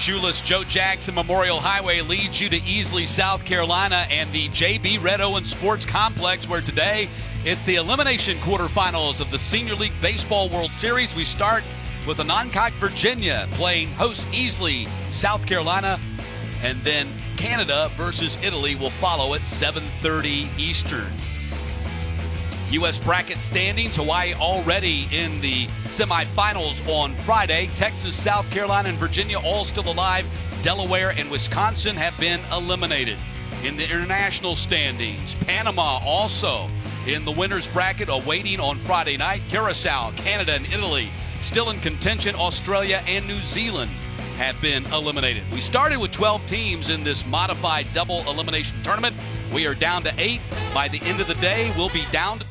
Shoeless Joe Jackson Memorial Highway leads you to Easley, South Carolina, and the JB Red Owen Sports Complex, where today it's the elimination quarterfinals of the Senior League Baseball World Series. We start with Onancock, Virginia, playing host Easley, South Carolina, and then Canada versus Italy will follow at 7:30 Eastern. U.S. bracket standings, Hawaii already in the semifinals on Friday. Texas, South Carolina, and Virginia all still alive. Delaware and Wisconsin have been eliminated. In the international standings, Panama also in the winner's bracket awaiting on Friday night. Curacao, Canada, and Italy still in contention. Australia and New Zealand have been eliminated. We started with 12 teams in this modified double elimination tournament. We are down to 8. By the end of the day, we'll be down to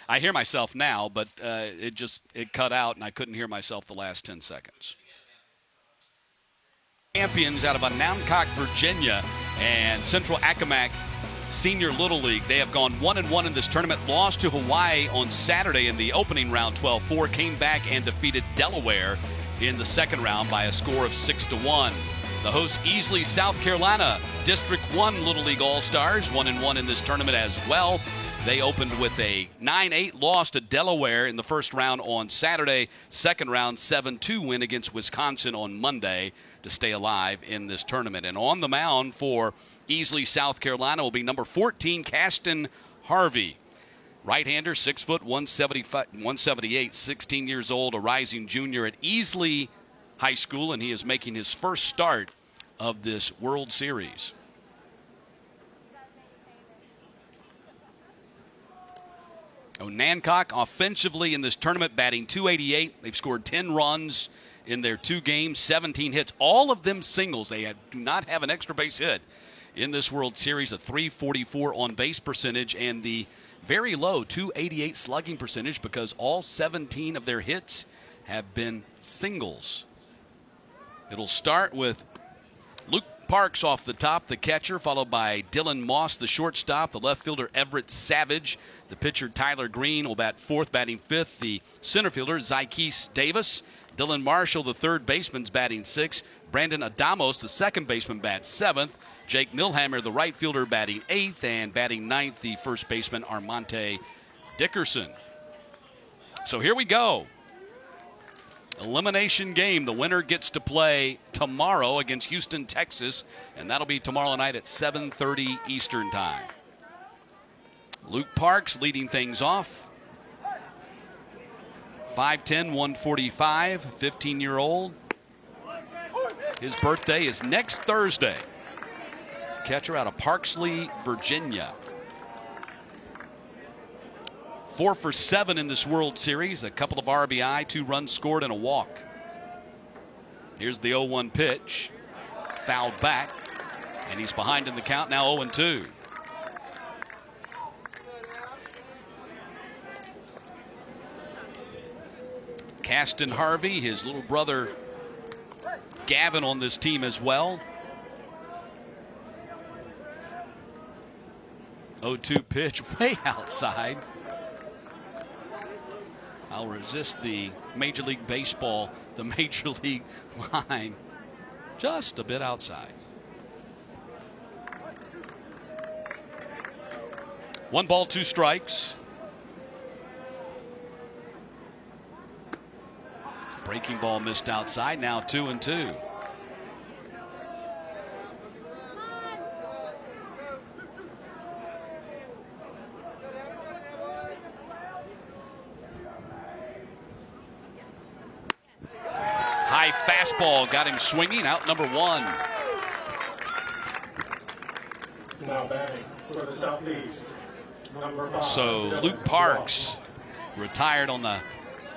I hear myself now, but it cut out, and I couldn't hear myself the last 10 seconds. Champions out of Onancock, Virginia, and Central Accomack Senior Little League. They have gone 1-1 in this tournament, lost to Hawaii on Saturday in the opening round 12-4, came back and defeated Delaware in the second round by a score of 6-1. The host Easley, South Carolina, District 1 Little League All-Stars, 1-1 in this tournament as well. They opened with a 9-8 loss to Delaware in the first round on Saturday. Second round, 7-2 win against Wisconsin on Monday to stay alive in this tournament. And on the mound for Easley, South Carolina will be number 14, Caston Harvey. Right-hander, 6 foot, 178, 16 years old, a rising junior at Easley High School, and he is making his first start of this World Series. Onancock offensively in this tournament batting .288. They've scored 10 runs in their 2 games, 17 hits, all of them singles. They do not have an extra base hit in this World Series, a .344 on base percentage, and the very low .288 slugging percentage because all 17 of their hits have been singles. It'll start with Luke Parks off the top, the catcher, followed by Dylan Moss, the shortstop, the left fielder Everett Savage, the pitcher Tyler Green will bat fourth, batting fifth, the center fielder Zykees Davis, Dylan Marshall, the third baseman's batting sixth, Brandon Adamos, the second baseman, bats seventh, Jake Milhammer, the right fielder, batting eighth, and batting ninth, the first baseman Armonte Dickerson. So here we go. Elimination game. The winner gets to play tomorrow against Houston, Texas, and that'll be tomorrow night at 7:30 Eastern time. Luke Parks leading things off. 5'10", 145, 15-year-old. His birthday is next Thursday. Catcher out of Parksley, Virginia. 4 for 7 in this World Series. A couple of RBI, 2 runs scored, and a walk. Here's the 0-1 pitch. Fouled back. And he's behind in the count now, 0-2. Caston Harvey, his little brother Gavin on this team as well. 0-2 pitch way outside. I'll resist the Major League Baseball, the Major League line, just a bit outside. 1 ball, 2 strikes. Breaking ball missed outside, now 2-2. High fastball got him swinging, out number 1. Now batting for the Southeast, number 5. So Luke Parks retired on the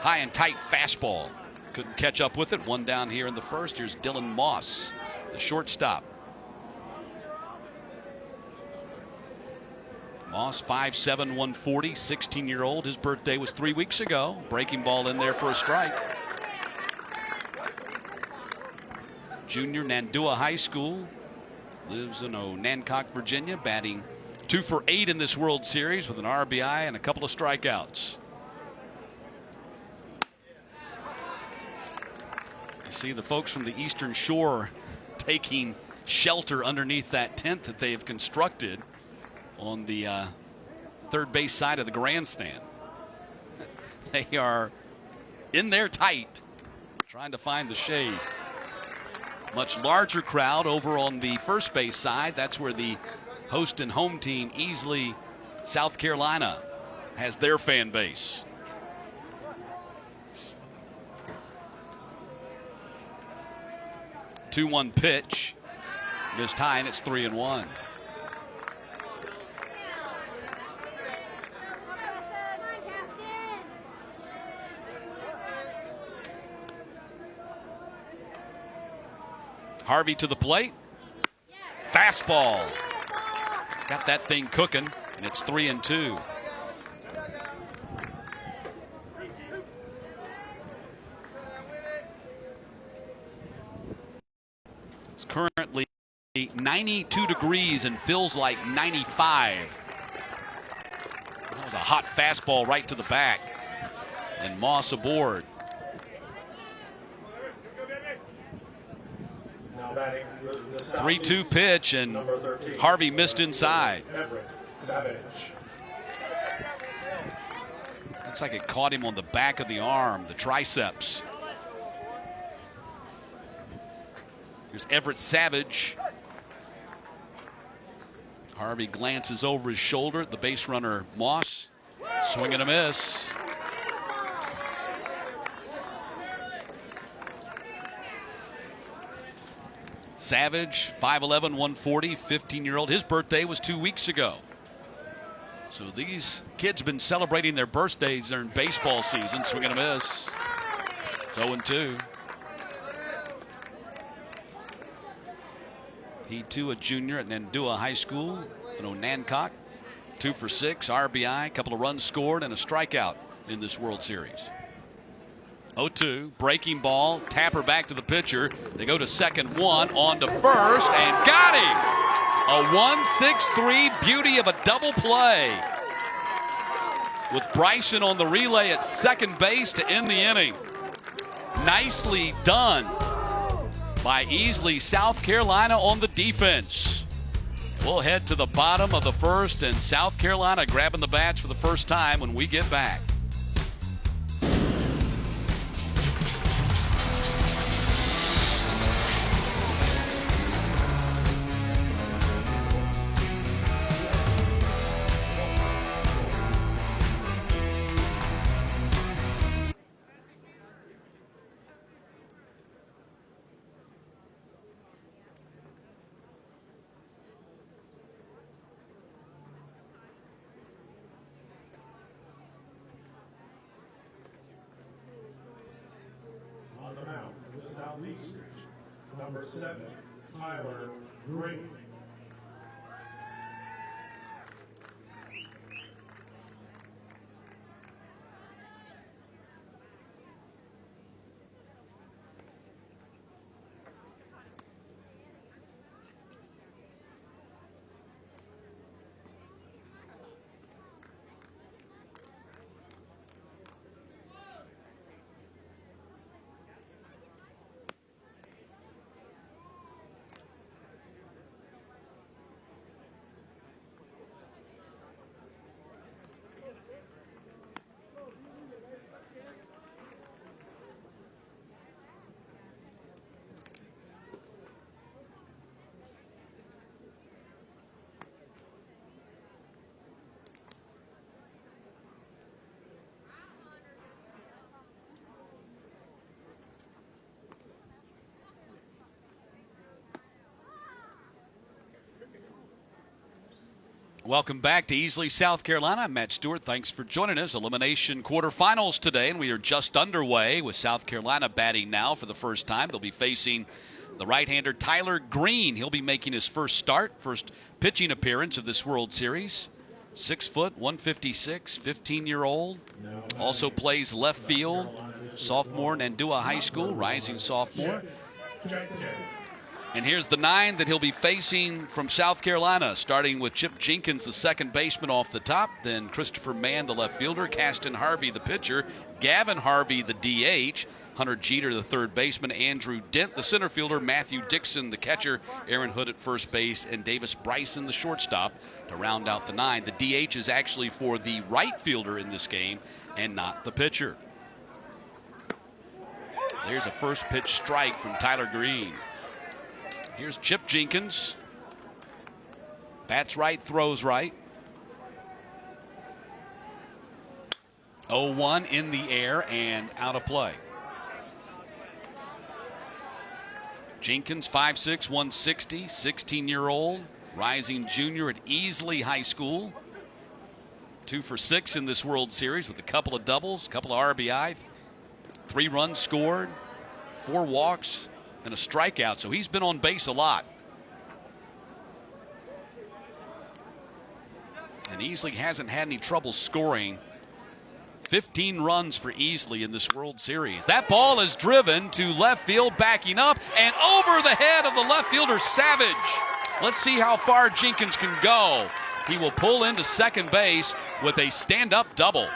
high and tight fastball. Couldn't catch up with it. One down here in the first. Here's Dylan Moss, the shortstop. Moss, 5'7", 140, 16-year-old. His birthday was 3 weeks ago. Breaking ball in there for a strike. Junior, Nandua High School. Lives in Onancock, Virginia, batting 2 for 8 in this World Series with an RBI and a couple of strikeouts. You see the folks from the Eastern Shore taking shelter underneath that tent that they have constructed on the third base side of the grandstand. They are in there tight, trying to find the shade. Much larger crowd over on the first base side. That's where the host and home team, Easley, South Carolina, has their fan base. Two-one pitch. Missed high, and it's 3-1. Harvey to the plate. Fastball. He's got that thing cooking, and it's 3-2. It's currently 92 degrees and feels like 95. That was a hot fastball right to the back. And Moss aboard. 3-2 pitch, and Harvey missed inside. Looks like it caught him on the back of the arm, the triceps. Here's Everett Savage. Harvey glances over his shoulder at the base runner, Moss. Swing and a miss. Savage, 5'11", 140, 15-year-old. His birthday was 2 weeks ago. So these kids have been celebrating their birthdays during baseball season. Swing and a miss. It's 0-2. He, too, a junior at Nandua High School in Onancock. 2 for 6, RBI, a couple of runs scored, and a strikeout in this World Series. 0-2, breaking ball, tapper back to the pitcher. They go to second, one, on to first, and got him! A 1-6-3 beauty of a double play. With Bryson on the relay at second base to end the inning. Nicely done by Easley, South Carolina on the defense. We'll head to the bottom of the first, and South Carolina grabbing the bats for the first time when we get back. Number 7, Tyler Green. Welcome back to Easley, South Carolina. I'm Matt Stewart. Thanks for joining us. Elimination quarterfinals today, and we are just underway with South Carolina batting now for the first time. They'll be facing the right-hander Tyler Green. He'll be making his first start, first pitching appearance of this World Series. 6 foot, 156, 15-year-old. Also plays left field. Sophomore, Nandua High School, rising sophomore. And here's the 9 that he'll be facing from South Carolina, starting with Chip Jenkins, the second baseman, off the top. Then Christopher Mann, the left fielder. Caston Harvey, the pitcher. Gavin Harvey, the DH. Hunter Jeter, the third baseman. Andrew Dent, the center fielder. Matthew Dixon, the catcher. Aaron Hood at first base. And Davis Bryson, the shortstop, to round out the 9. The DH is actually for the right fielder in this game and not the pitcher. There's a first pitch strike from Tyler Green. Here's Chip Jenkins. Bats right, throws right. 0-1 in the air and out of play. Jenkins, 5'6", 160, 16-year-old, rising junior at Easley High School. 2 for 6 in this World Series with a couple of doubles, a couple of RBI, 3 runs scored, 4 walks, and a strikeout, so he's been on base a lot. And Easley hasn't had any trouble scoring. 15 runs for Easley in this World Series. That ball is driven to left field, backing up, and over the head of the left fielder, Savage. Let's see how far Jenkins can go. He will pull into second base with a stand-up double.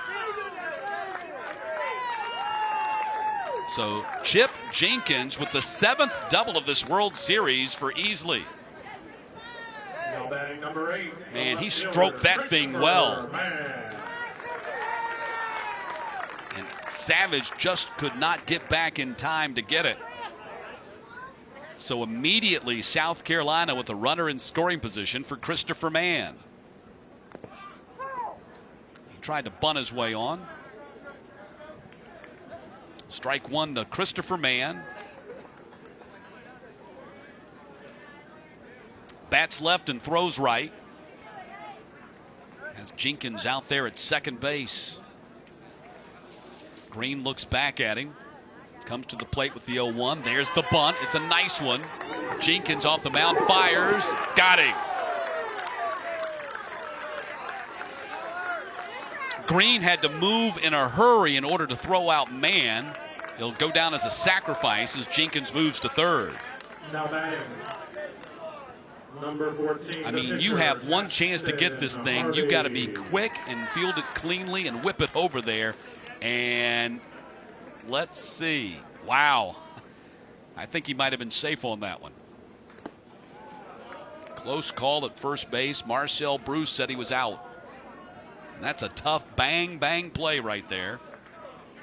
So Chip Jenkins with the 7th double of this World Series for Easley. Now batting number 8. Man, he stroked that thing well. And Savage just could not get back in time to get it. So immediately South Carolina with a runner in scoring position for Christopher Mann. He tried to bunt his way on. Strike 1 to Christopher Mann. Bats left and throws right. Has Jenkins out there at second base. Green looks back at him. Comes to the plate with the 0-1. There's the bunt. It's a nice one. Jenkins off the mound, fires. Got him. Green had to move in a hurry in order to throw out Mann. He'll go down as a sacrifice as Jenkins moves to third. Now batting number 14. I mean, you have one chance to get this thing. You've got to be quick and field it cleanly and whip it over there. And let's see. Wow. I think he might have been safe on that one. Close call at first base. Marcel Bruce said he was out. And that's a tough bang play right there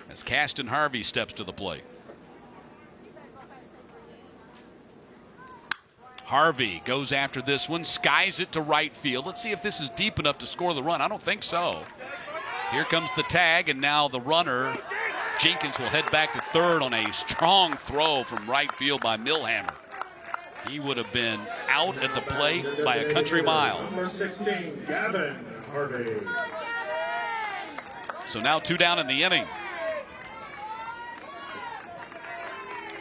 as Caston Harvey steps to the plate. Harvey goes after this one, skies it to right field. Let's see if this is deep enough to score the run. I don't think so. Here comes the tag, and now the runner, Jenkins, will head back to third on a strong throw from right field by Millhammer. He would have been out at the plate by a country mile. Number 16, Gavin Harvey. So now 2 down in the inning.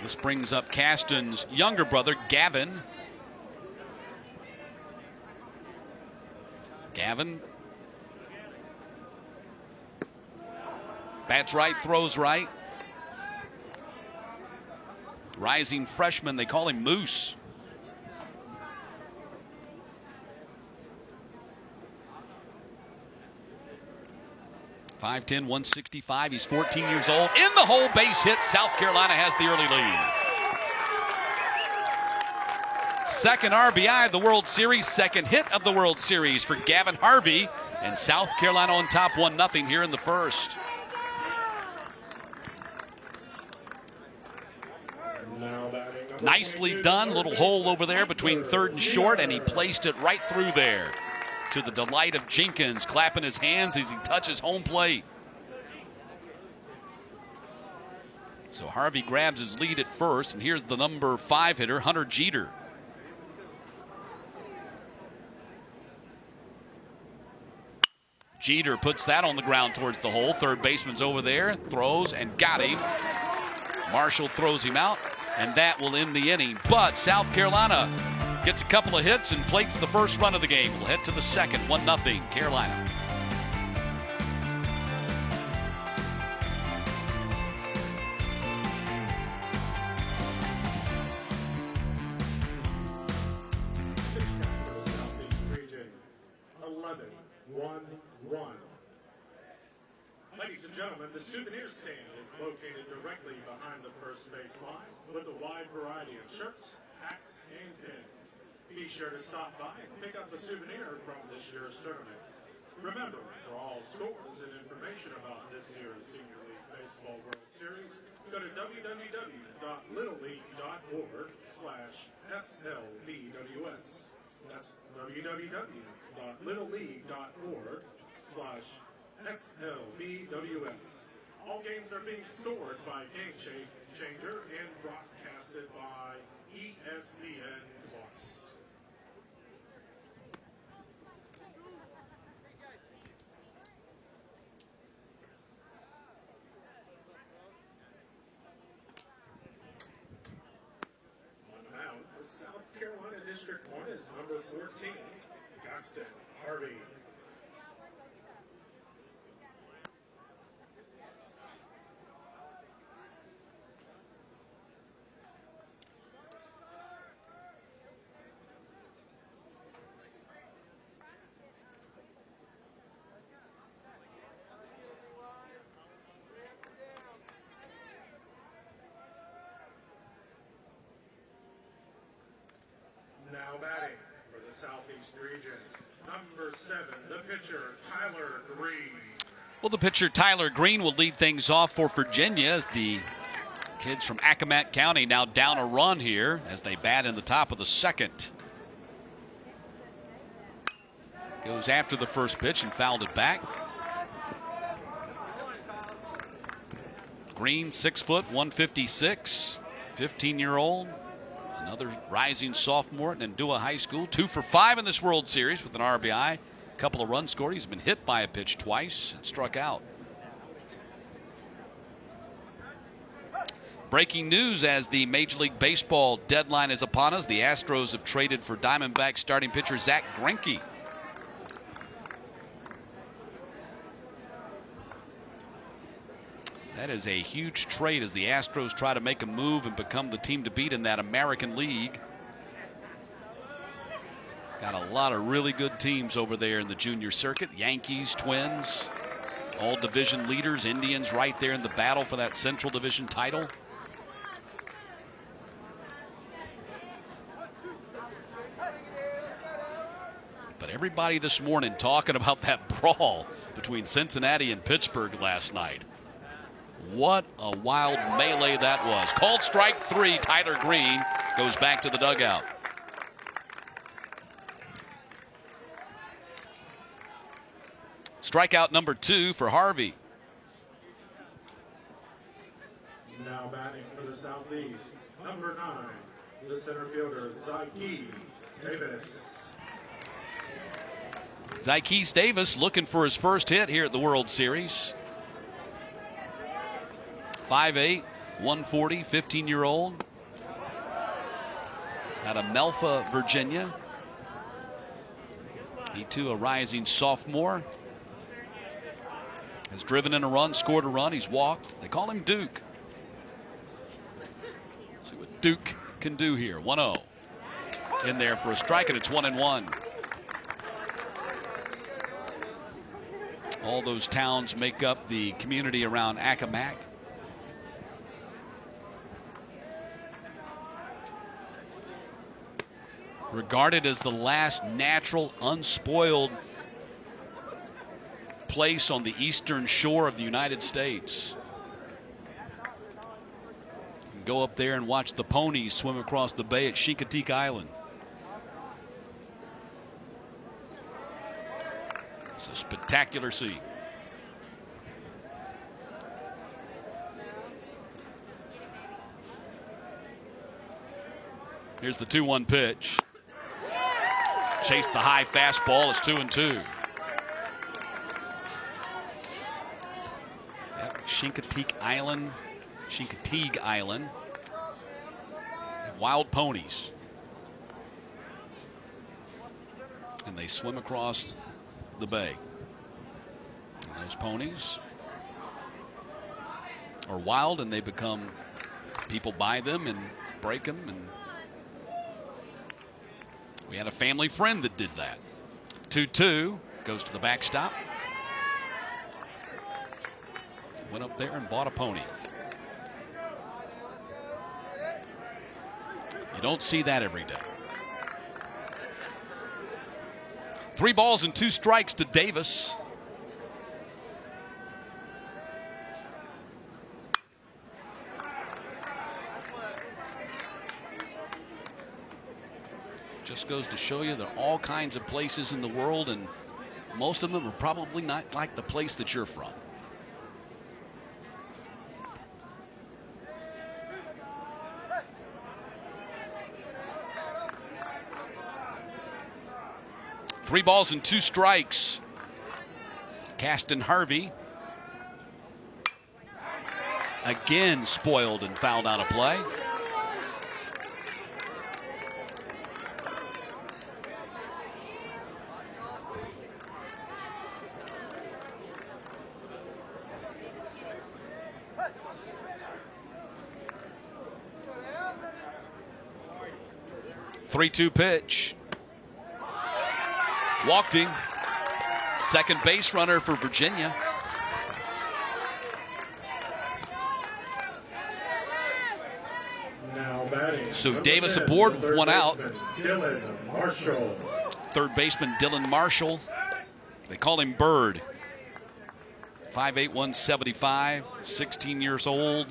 This brings up Caston's younger brother, Gavin. Gavin. Bats right, throws right. Rising freshman, they call him Moose. .510, 165. He's 14 years old. In the hole, base hit. South Carolina has the early lead. Second RBI of the World Series, second hit of the World Series for Gavin Harvey. And South Carolina on top 1-0 here in the first. Nicely done. Little hole over there between third and short, and he placed it right through there. To the delight of Jenkins, clapping his hands as he touches home plate. So Harvey grabs his lead at first, and here's the number 5 hitter, Hunter Jeter. Jeter puts that on the ground towards the hole. Third baseman's over there, throws and got him. Marshall throws him out, and that will end the inning. But South Carolina gets a couple of hits and plates the first run of the game. We'll head to the second, 1-0 Carolina. Southeast region, 11-1-1. Ladies and gentlemen, the souvenir stand is located directly behind the first base line with a wide variety of shirts, hats, and pins. Be sure to stop by and pick up a souvenir from this year's tournament. Remember, for all scores and information about this year's Senior League Baseball World Series, go to www.littleleague.org/SLBWS. That's www.littleleague.org/SLBWS. All games are being scored by Game Changer and broadcasted by ESPN+. On the mound for South Carolina District 1 is number 14, Gustin Harvey. Now batting for the Southeast region, number 7, the pitcher, Tyler Green. Well, the pitcher Tyler Green will lead things off for Virginia as the kids from Accomack County now down a run here as they bat in the top of the second. Goes after the first pitch and fouled it back. Green, 6 foot, 156, 15-year-old. Another rising sophomore at Nandua High School. 2 for 5 in this World Series with an RBI. A couple of runs scored. He's been hit by a pitch twice and struck out. Breaking news as the Major League Baseball deadline is upon us. The Astros have traded for Diamondbacks starting pitcher Zach Greinke. That is a huge trade as the Astros try to make a move and become the team to beat in that American League. Got a lot of really good teams over there in the junior circuit. Yankees, Twins, all division leaders. Indians right there in the battle for that Central Division title. But everybody this morning talking about that brawl between Cincinnati and Pittsburgh last night. What a wild melee that was. Called strike 3. Tyler Green goes back to the dugout. Strikeout number 2 for Harvey. Now batting for the Southeast, number 9, the center fielder, Zykees Davis. Zykees Davis looking for his first hit here at the World Series. 5'8", 140, 15-year-old. Out of Melfa, Virginia. He too a rising sophomore. Has driven in a run, scored a run, he's walked. They call him Duke. See what Duke can do here. 1-0. In there for a strike, and it's 1-1. All those towns make up the community around Accomack. Regarded as the last natural, unspoiled place on the eastern shore of the United States. You can go up there and watch the ponies swim across the bay at Chincoteague Island. It's a spectacular scene. Here's the 2-1 pitch. Chased the high fastball. It's 2-2. Chincoteague Island. Wild ponies. And they swim across the bay. And those ponies are wild, and they become, people buy them and break them. And we had a family friend that did that. 2-2, goes to the backstop. Went up there and bought a pony. You don't see that every day. 3 balls and 2 strikes to Davis. Just goes to show you there are all kinds of places in the world, and most of them are probably not like the place that you're from. Three balls and 2 strikes. Caston Harvey again spoiled and fouled out of play. Three-two pitch. Walked him. Second base runner for Virginia. Now batting. So Davis aboard with 1 out. Dylan Marshall. Third baseman Dylan Marshall. They call him Bird. 5'8", 175, 16 years old.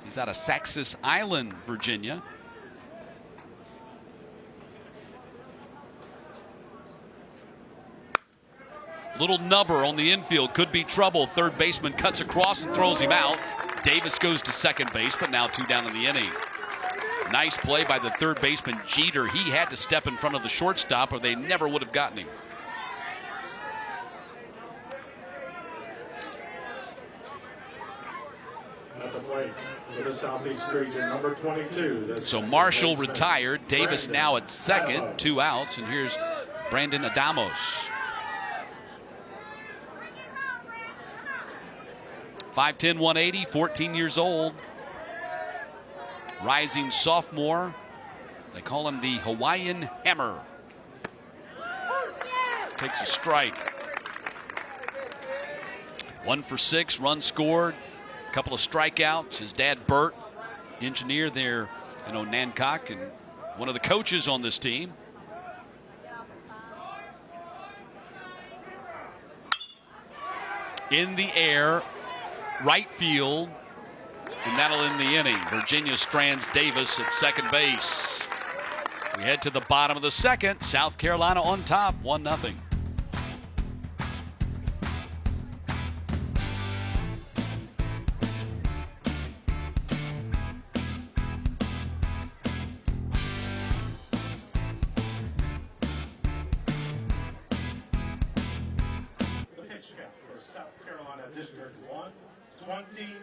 He's out of Saxis Island, Virginia. Little nubber on the infield, could be trouble. Third baseman cuts across and throws him out. Davis goes to second base, but now 2 down in the inning. Nice play by the third baseman Jeter. He had to step in front of the shortstop or they never would have gotten him. At the plate for the Southeast region, number 22. So Marshall retired. Davis now at second, 2 outs, and here's Brandon Adamos. 5'10", 180, 14 years old. Rising sophomore. They call him the Hawaiian Hammer. Takes a strike. 1 for 6, run scored. A couple of strikeouts. His dad, Bert, engineer there in Onancock and one of the coaches on this team. In the air. Right field, and that'll end the inning. Virginia strands Davis at second base. We head to the bottom of the second. South Carolina on top, 1-0. The pitch count for South Carolina District 1. 29-9.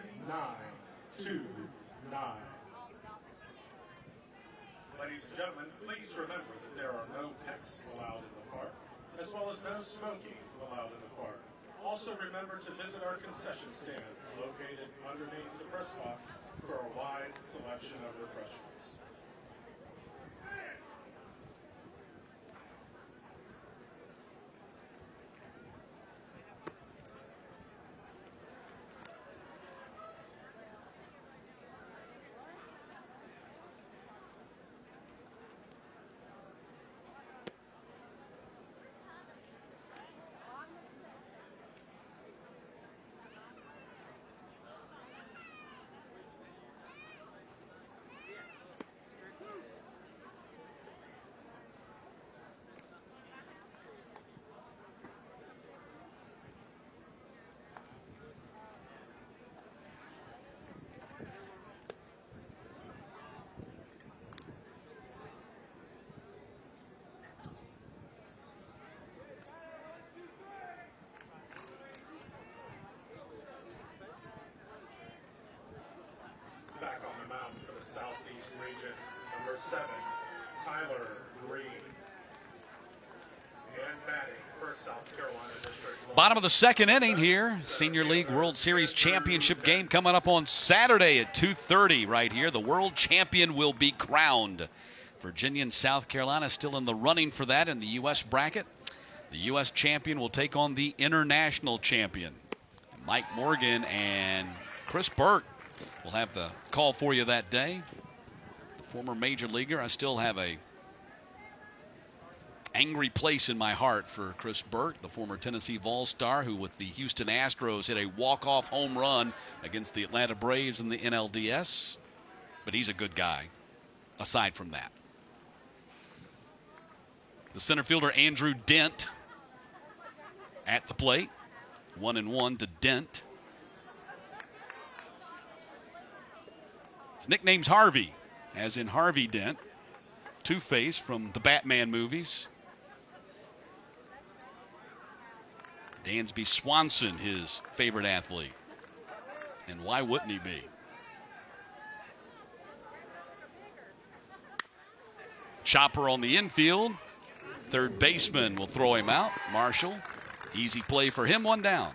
Ladies and gentlemen, please remember that there are no pets allowed in the park, as well as no smoking allowed in the park. Also remember to visit our concession stand located underneath the press box for a wide selection of refreshments. South Carolina District 1. Bottom of the second inning here. Senior League World Series Championship game coming up on Saturday at 2:30 right here. The world champion will be crowned. Virginia and South Carolina still in the running for that in the U.S. bracket. The U.S. champion will take on the international champion. Mike Morgan and Chris Burke will have the call for you that day. The former major leaguer. I still have a angry place in my heart for Chris Burke, the former Tennessee Vol-Star, who with the Houston Astros hit a walk-off home run against the Atlanta Braves in the NLDS. But he's a good guy, aside from that. The center fielder, Andrew Dent, at the plate. 1-1 to Dent. His nickname's Harvey, as in Harvey Dent, Two-Face from the Batman movies. Dansby Swanson, his favorite athlete. And why wouldn't he be? Chopper on the infield. Third baseman will throw him out. Marshall. Easy play for him, one down.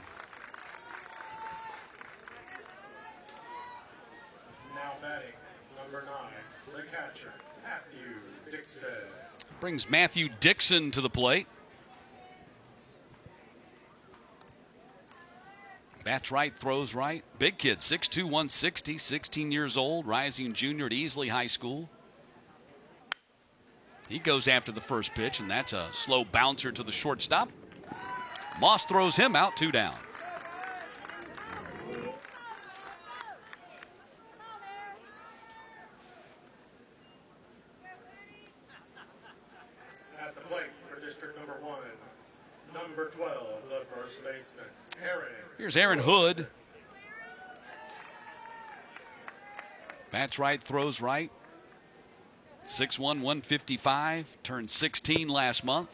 Now batting, number 9, the catcher, Matthew Dixon. Brings Matthew Dixon to the plate. Bats right, throws right. Big kid, 6'2", 160, 16 years old, rising junior at Easley High School. He goes after the first pitch, and that's a slow bouncer to the shortstop. Moss throws him out, 2 down. At the plate for district number 1, number 12, the first baseman, Aaron. Here's Aaron Hood. Bats right, throws right. 6'1", 155, turned 16 last month.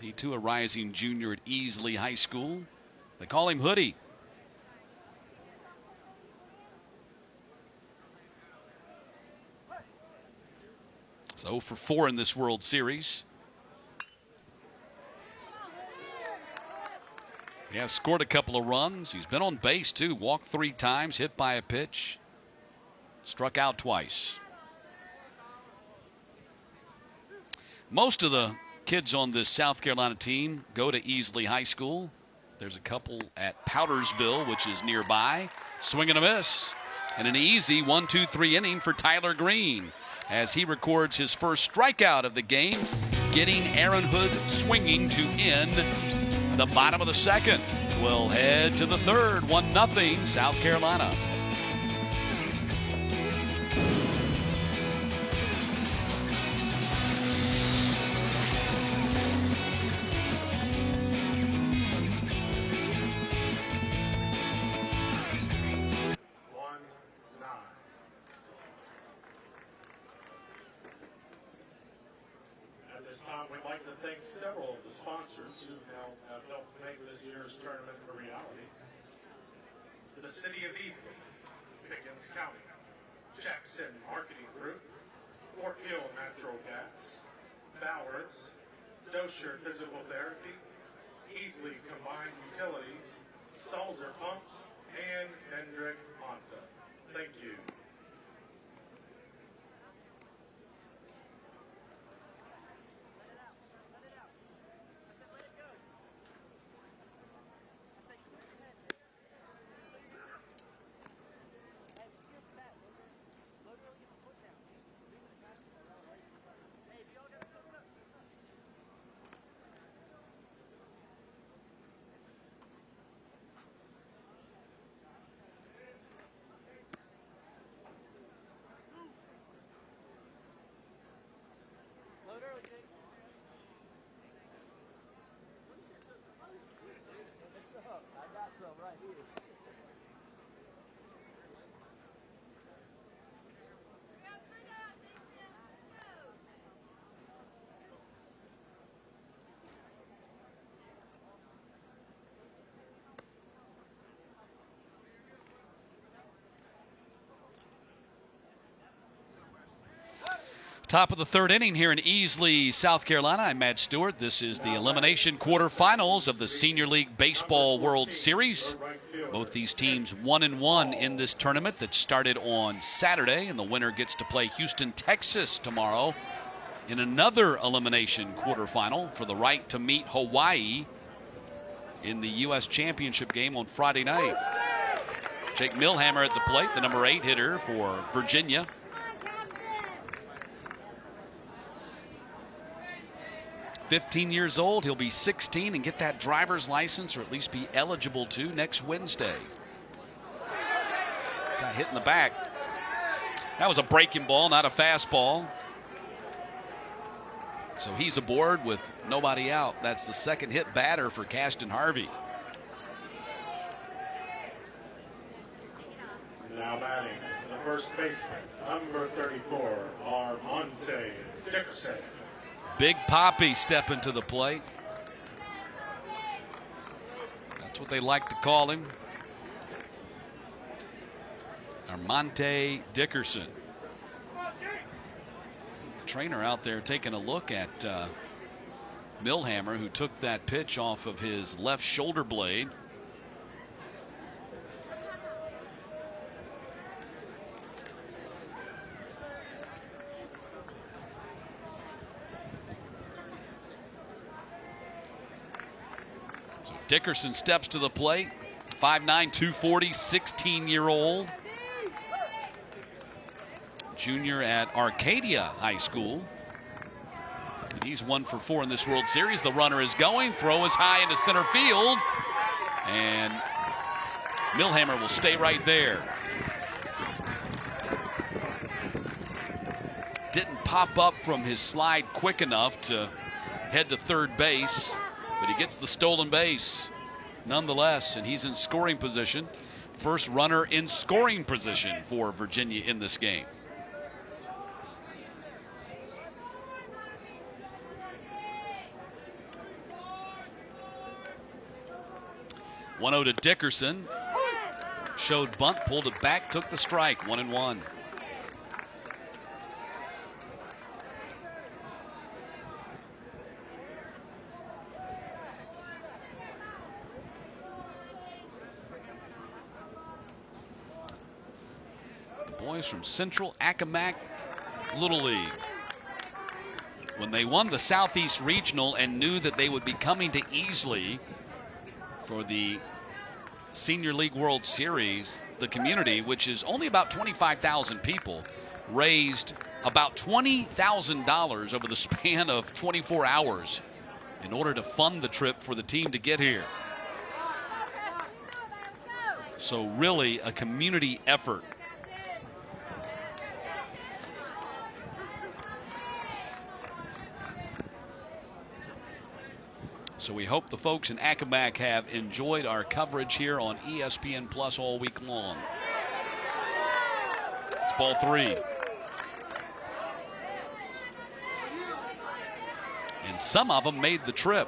He too a rising junior at Easley High School. They call him Hoodie. So 0 for 4 in this World Series. He has scored a couple of runs. He's been on base too. Walked 3 times, hit by a pitch. Struck out twice. Most of the kids on this South Carolina team go to Easley High School. There's a couple at Powdersville, which is nearby. Swing and a miss. And an easy 1-2-3 inning for Tyler Green as he records his first strikeout of the game, getting Aaron Hood swinging to end the bottom of the second. We'll head to the third, 1-0 South Carolina. The City of Easley, Pickens County, Jackson Marketing Group, Fort Hill Natural Gas, Bowers, Dosher Physical Therapy, Easley Combined Utilities, Salzer Pumps, and Hendrick Honda. Thank you. Top of the third inning here in Easley, South Carolina. I'm Matt Stewart. This is the elimination quarterfinals of the Senior League Baseball World Series. Both these teams 1-1 in this tournament that started on Saturday, and the winner gets to play Houston, Texas tomorrow in another elimination quarterfinal for the right to meet Hawaii in the U.S. Championship game on Friday night. Jake Millhammer at the plate, the number 8 hitter for Virginia. "15 years old, he'll be 16 and get that driver's license, or at least be eligible to, next Wednesday." Got hit in the back. That was a breaking ball, not a fastball. So he's aboard with nobody out. That's the second hit batter for Caston Harvey. Now batting, the first baseman, number 34, Armonte Dickerson. Big Poppy stepping to the plate. That's what they like to call him. Armonte Dickerson. The trainer out there taking a look at Millhammer, who took that pitch off of his left shoulder blade. Dickerson steps to the plate. 5'9", 240, 16-year-old. Junior at Arcadia High School. And he's 1 for 4 in this World Series. The runner is going. Throw is high into center field. And Millhammer will stay right there. Didn't pop up from his slide quick enough to head to third base. But he gets the stolen base nonetheless, and he's in scoring position. First runner in scoring position for Virginia in this game. 1-0 to Dickerson. Showed bunt, pulled it back, took the strike. 1-1. Boys from Central Accomack Little League. When they won the Southeast Regional and knew that they would be coming to Easley for the Senior League World Series, the community, which is only about 25,000 people, raised about $20,000 over the span of 24 hours in order to fund the trip for the team to get here. So really a community effort. So we hope the folks in Accomack have enjoyed our coverage here on ESPN Plus all week long. It's ball 3. And some of them made the trip.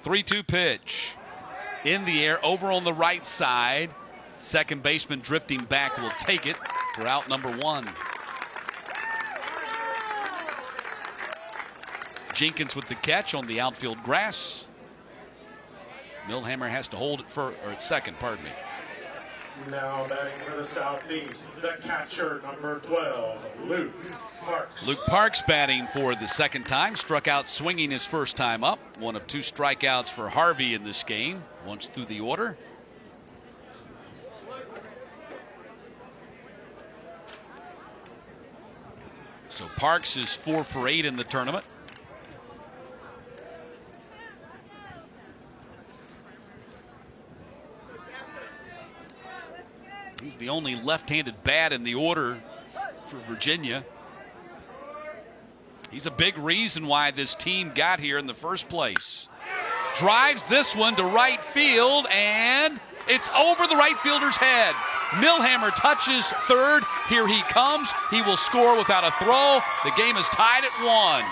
Three-two pitch. In the air, over on the right side. Second baseman drifting back will take it for out number 1. Jenkins with the catch on the outfield grass. Millhammer has to hold it or at second, pardon me. Now batting for the Southeast, the catcher, number 12, Luke Parks. Luke Parks batting for the second time. Struck out swinging his first time up. One of 2 strikeouts for Harvey in this game. Once through the order. So Parks is 4 for 8 in the tournament. He's the only left-handed bat in the order for Virginia. He's a big reason why this team got here in the first place. Drives this one to right field, and it's over the right fielder's head. Millhammer touches third. Here he comes. He will score without a throw. The game is tied at 1.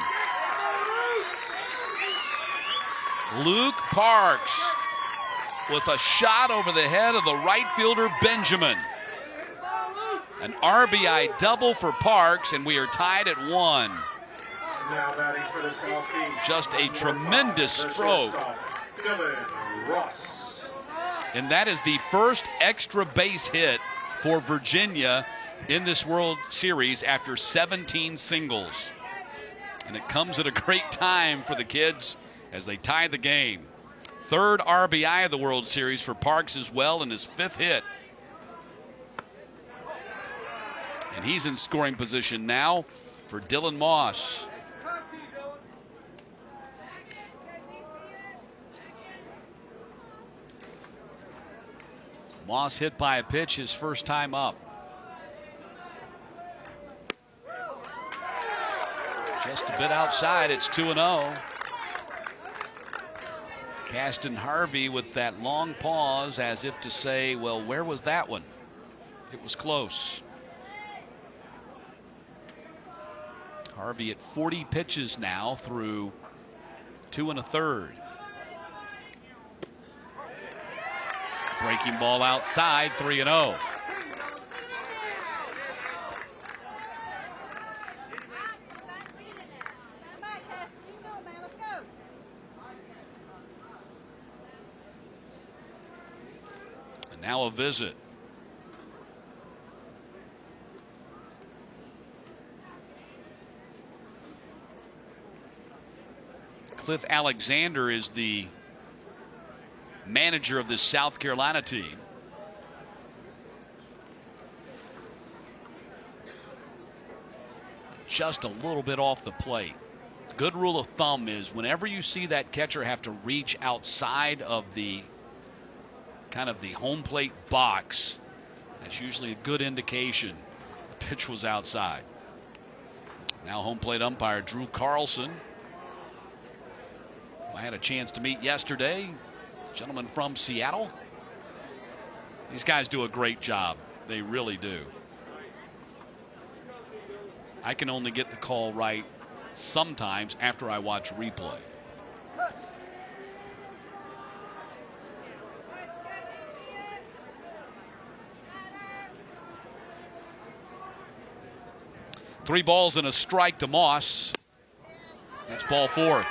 Luke Parks with a shot over the head of the right fielder, Benjamin. An RBI double for Parks, and we are tied at 1. Now batting for the Southeast. Just a tremendous stroke. Dylan Ross. And that is the first extra base hit for Virginia in this World Series after 17 singles. And it comes at a great time for the kids as they tie the game. Third RBI of the World Series for Parks as well, in his 5th hit. And he's in scoring position now for Dylan Moss. Moss hit by a pitch his first time up. Just a bit outside, it's 2-0. Caston Harvey with that long pause as if to say, well, where was that one? It was close. Harvey at 40 pitches now through 2 1/3. Breaking ball outside, 3-0. And now a visit. Cliff Alexander is the manager of this South Carolina team. Just a little bit off the plate. Good rule of thumb is whenever you see that catcher have to reach outside of the kind of the home plate box, that's usually a good indication the pitch was outside. Now home plate umpire Drew Carlson, who I had a chance to meet yesterday. Gentleman from Seattle. These guys do a great job. They really do. I can only get the call right sometimes after I watch replay. Three balls and a strike to Moss. That's ball 4.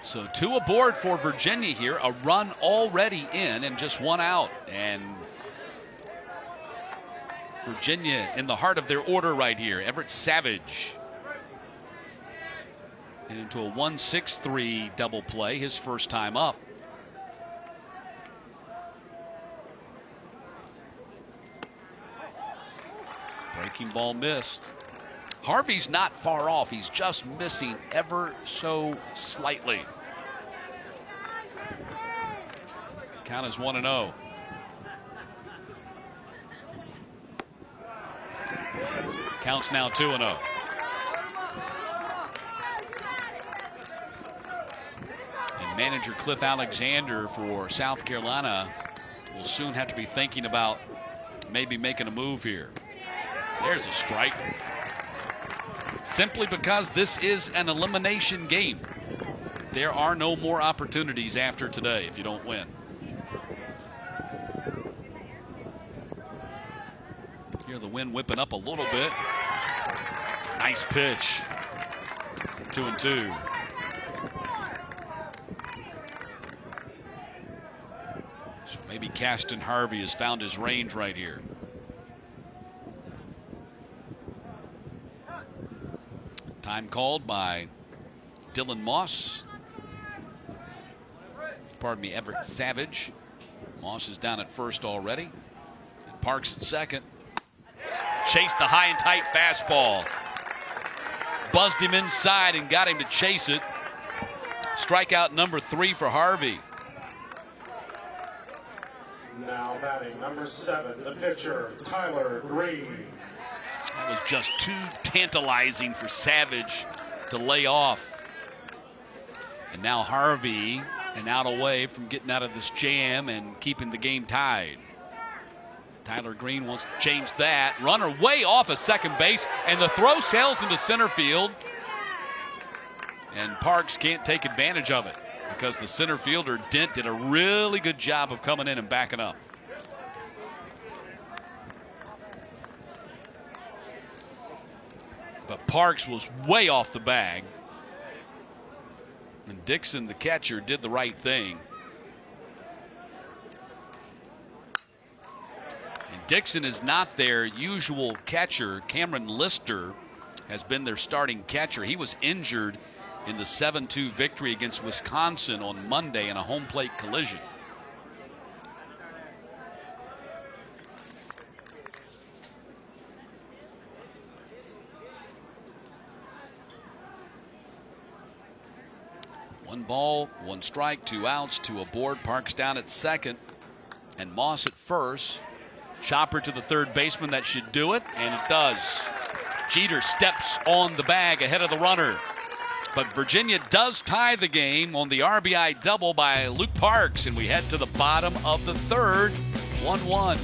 So 2 aboard for Virginia here. A run already in and just 1 out. And Virginia in the heart of their order right here. Everett Savage. And into a 1-6-3 double play, his first time up. Breaking ball missed. Harvey's not far off. He's just missing ever so slightly. Count is 1-0. Counts now 2-0. And manager Cliff Alexander for South Carolina will soon have to be thinking about maybe making a move here. There's a strike. Simply because this is an elimination game. There are no more opportunities after today if you don't win. Hear the wind whipping up a little bit. Nice pitch. 2-2. So maybe Caston Harvey has found his range right here. Time called by Dylan Moss. Pardon me, Everett Savage. Moss is down at first already. And Parks at second. Chased the high and tight fastball. Buzzed him inside and got him to chase it. Strikeout number 3 for Harvey. Now batting number 7, the pitcher, Tyler Green. That was just too tantalizing for Savage to lay off. And now Harvey an out away from getting out of this jam and keeping the game tied. Tyler Green wants to change that. Runner way off of second base, and the throw sails into center field. And Parks can't take advantage of it because the center fielder, Dent, did a really good job of coming in and backing up. But Parks was way off the bag. And Dixon, the catcher, did the right thing. Dixon is not their usual catcher. Cameron Lister has been their starting catcher. He was injured in the 7-2 victory against Wisconsin on Monday in a home plate collision. One ball, one strike, 2 outs, 2 aboard. Parks down at second and Moss at first. Chopper to the third baseman, that should do it, and it does. Jeter steps on the bag ahead of the runner. But Virginia does tie the game on the RBI double by Luke Parks, and we head to the bottom of the third, 1-1.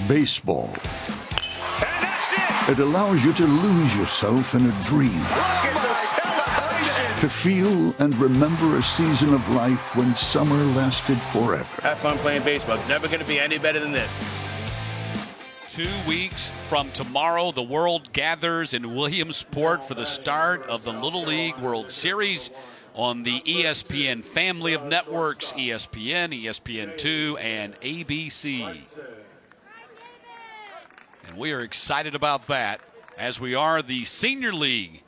Baseball. And that's it! It allows you to lose yourself in a dream. Look at the celebration! To feel and remember a season of life when summer lasted forever. Have fun playing baseball. It's never going to be any better than this. 2 weeks from tomorrow, the world gathers in Williamsport for the start of the Little League World Series on the ESPN family of networks, ESPN, ESPN2, and ABC. And we are excited about that, as we are the Senior League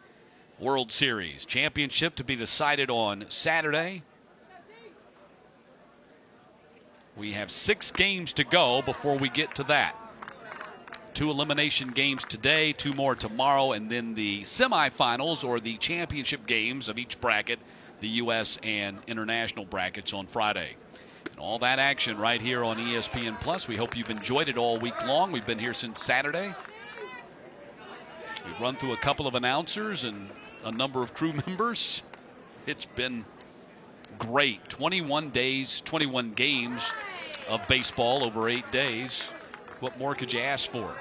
World Series championship to be decided on Saturday. We have 6 games to go before we get to that. 2 elimination games today, 2 more tomorrow, and then the semifinals or the championship games of each bracket, the U.S. and international brackets on Friday. And all that action right here on ESPN Plus. We hope you've enjoyed it all week long. We've been here since Saturday. We've run through a couple of announcers and a number of crew members. It's been great. 21 days, 21 games of baseball over 8 days. What more could you ask for?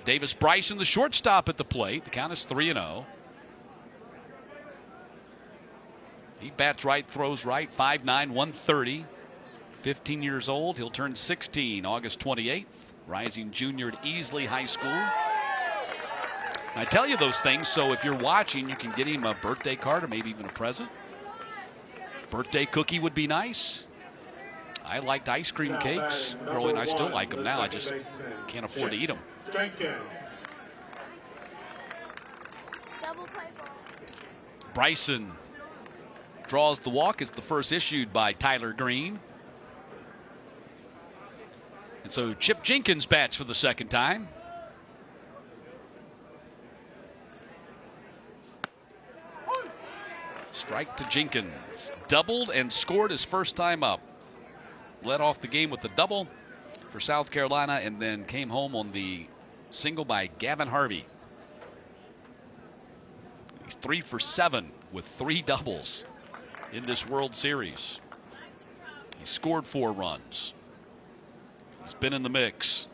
Davis Bryson, the shortstop at the plate. The count is 3-0. He bats right, throws right, 5'9", 130. 15 years old. He'll turn 16 August 28th. Rising junior at Easley High School. I tell you those things so if you're watching, you can get him a birthday card or maybe even a present. Birthday cookie would be nice. I liked ice cream cakes growing. I still like them now. I just can't afford to eat them. Jenkins. Bryson draws the walk. It's the first issued by Tyler Green. And so Chip Jenkins bats for the second time. Strike to Jenkins. Doubled and scored his first time up. Led off the game with the double for South Carolina and then came home on the single by Gavin Harvey. He's 3 for 7 with 3 doubles in this World Series. He scored 4 runs. He's been in the mix.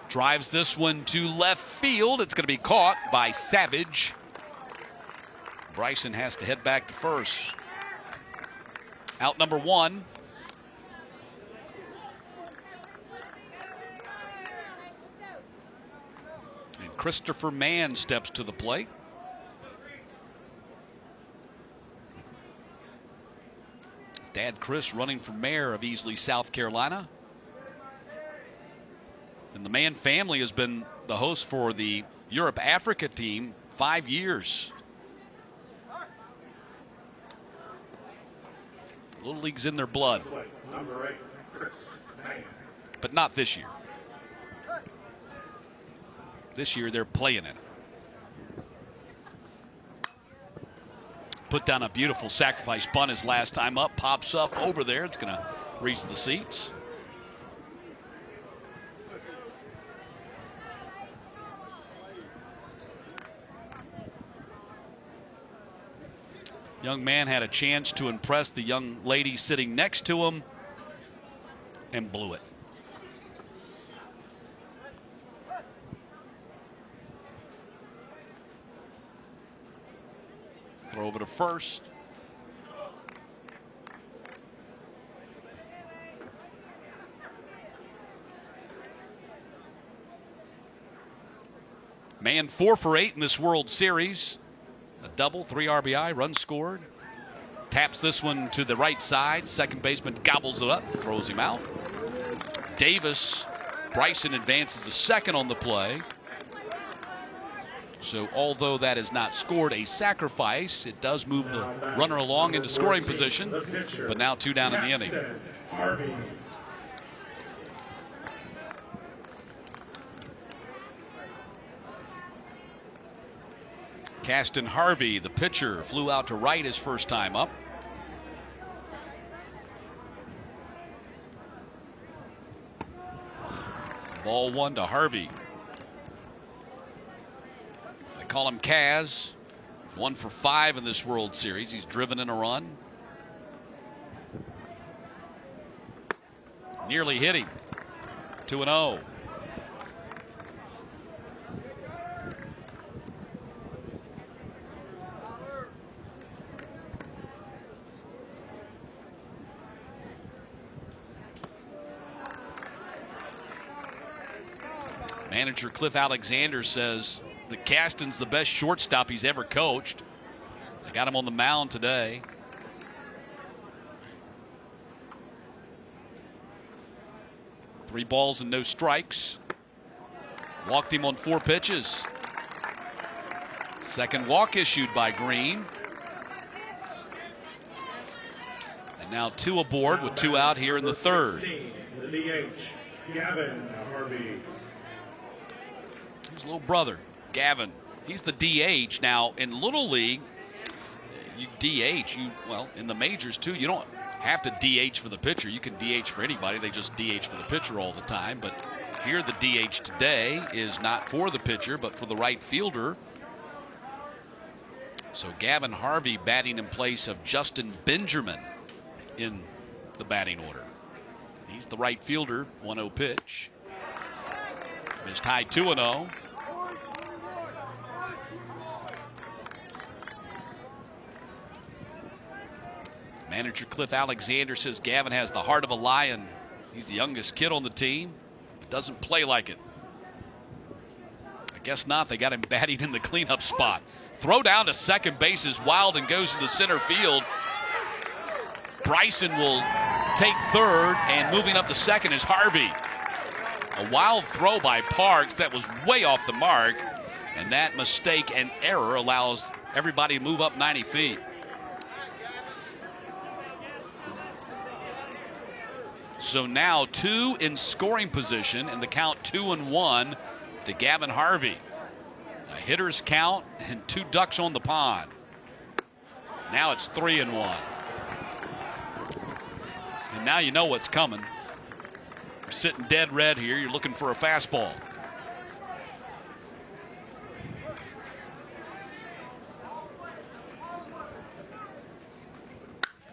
Drives this one to left field. It's going to be caught by Savage. Bryson has to head back to first. Out number 1. And Christopher Mann steps to the plate. Dad Chris running for mayor of Easley, South Carolina. And the Mann family has been the host for the Europe-Africa team 5 years. Little League's in their blood. Number 8, Chris Mann. But not this year. This year they're playing it. Put down a beautiful sacrifice bunt his last time up. Pops up over there. It's going to reach the seats. Young man had a chance to impress the young lady sitting next to him and blew it. Throw over to first. Mann 4 for 8 in this World Series. A double, 3 RBI, run scored. Taps this one to the right side. Second baseman gobbles it up, throws him out. Davis, Bryson advances the second on the play. So although that is not scored a sacrifice, it does move the runner along into scoring position. But now 2 down in the inning. Harvey. Caston Harvey, the pitcher, flew out to right his first time up. Ball 1 to Harvey. They call him Kaz. 1 for 5 in this World Series. He's driven in a run. Nearly hit him. 2-0. Manager Cliff Alexander says that Caston's the best shortstop he's ever coached. They got him on the mound today. Three balls and no strikes. Walked him on 4 pitches. Second walk issued by Green. And now 2 aboard with 2 out here in the third. The DH, Gavin Harvey. His little brother, Gavin. He's the DH. Now, in Little League, you DH. Well, in the majors, too, you don't have to DH for the pitcher. You can DH for anybody. They just DH for the pitcher all the time. But here, the DH today is not for the pitcher, but for the right fielder. So Gavin Harvey batting in place of Justin Benjamin in the batting order. He's the right fielder. 1-0 pitch. Missed high, 2-0. Manager Cliff Alexander says Gavin has the heart of a lion. He's the youngest kid on the team, but doesn't play like it. I guess not. They got him batting in the cleanup spot. Throw down to second base is wild and goes into center field. Bryson will take third, and moving up to second is Harvey. A wild throw by Parks that was way off the mark, and that mistake and error allows everybody to move up 90 feet. So now 2 in scoring position, and the count 2-1 to Gavin Harvey. A hitter's count and 2 ducks on the pond. Now it's 3-1. And now you know what's coming. You're sitting dead red here. You're looking for a fastball.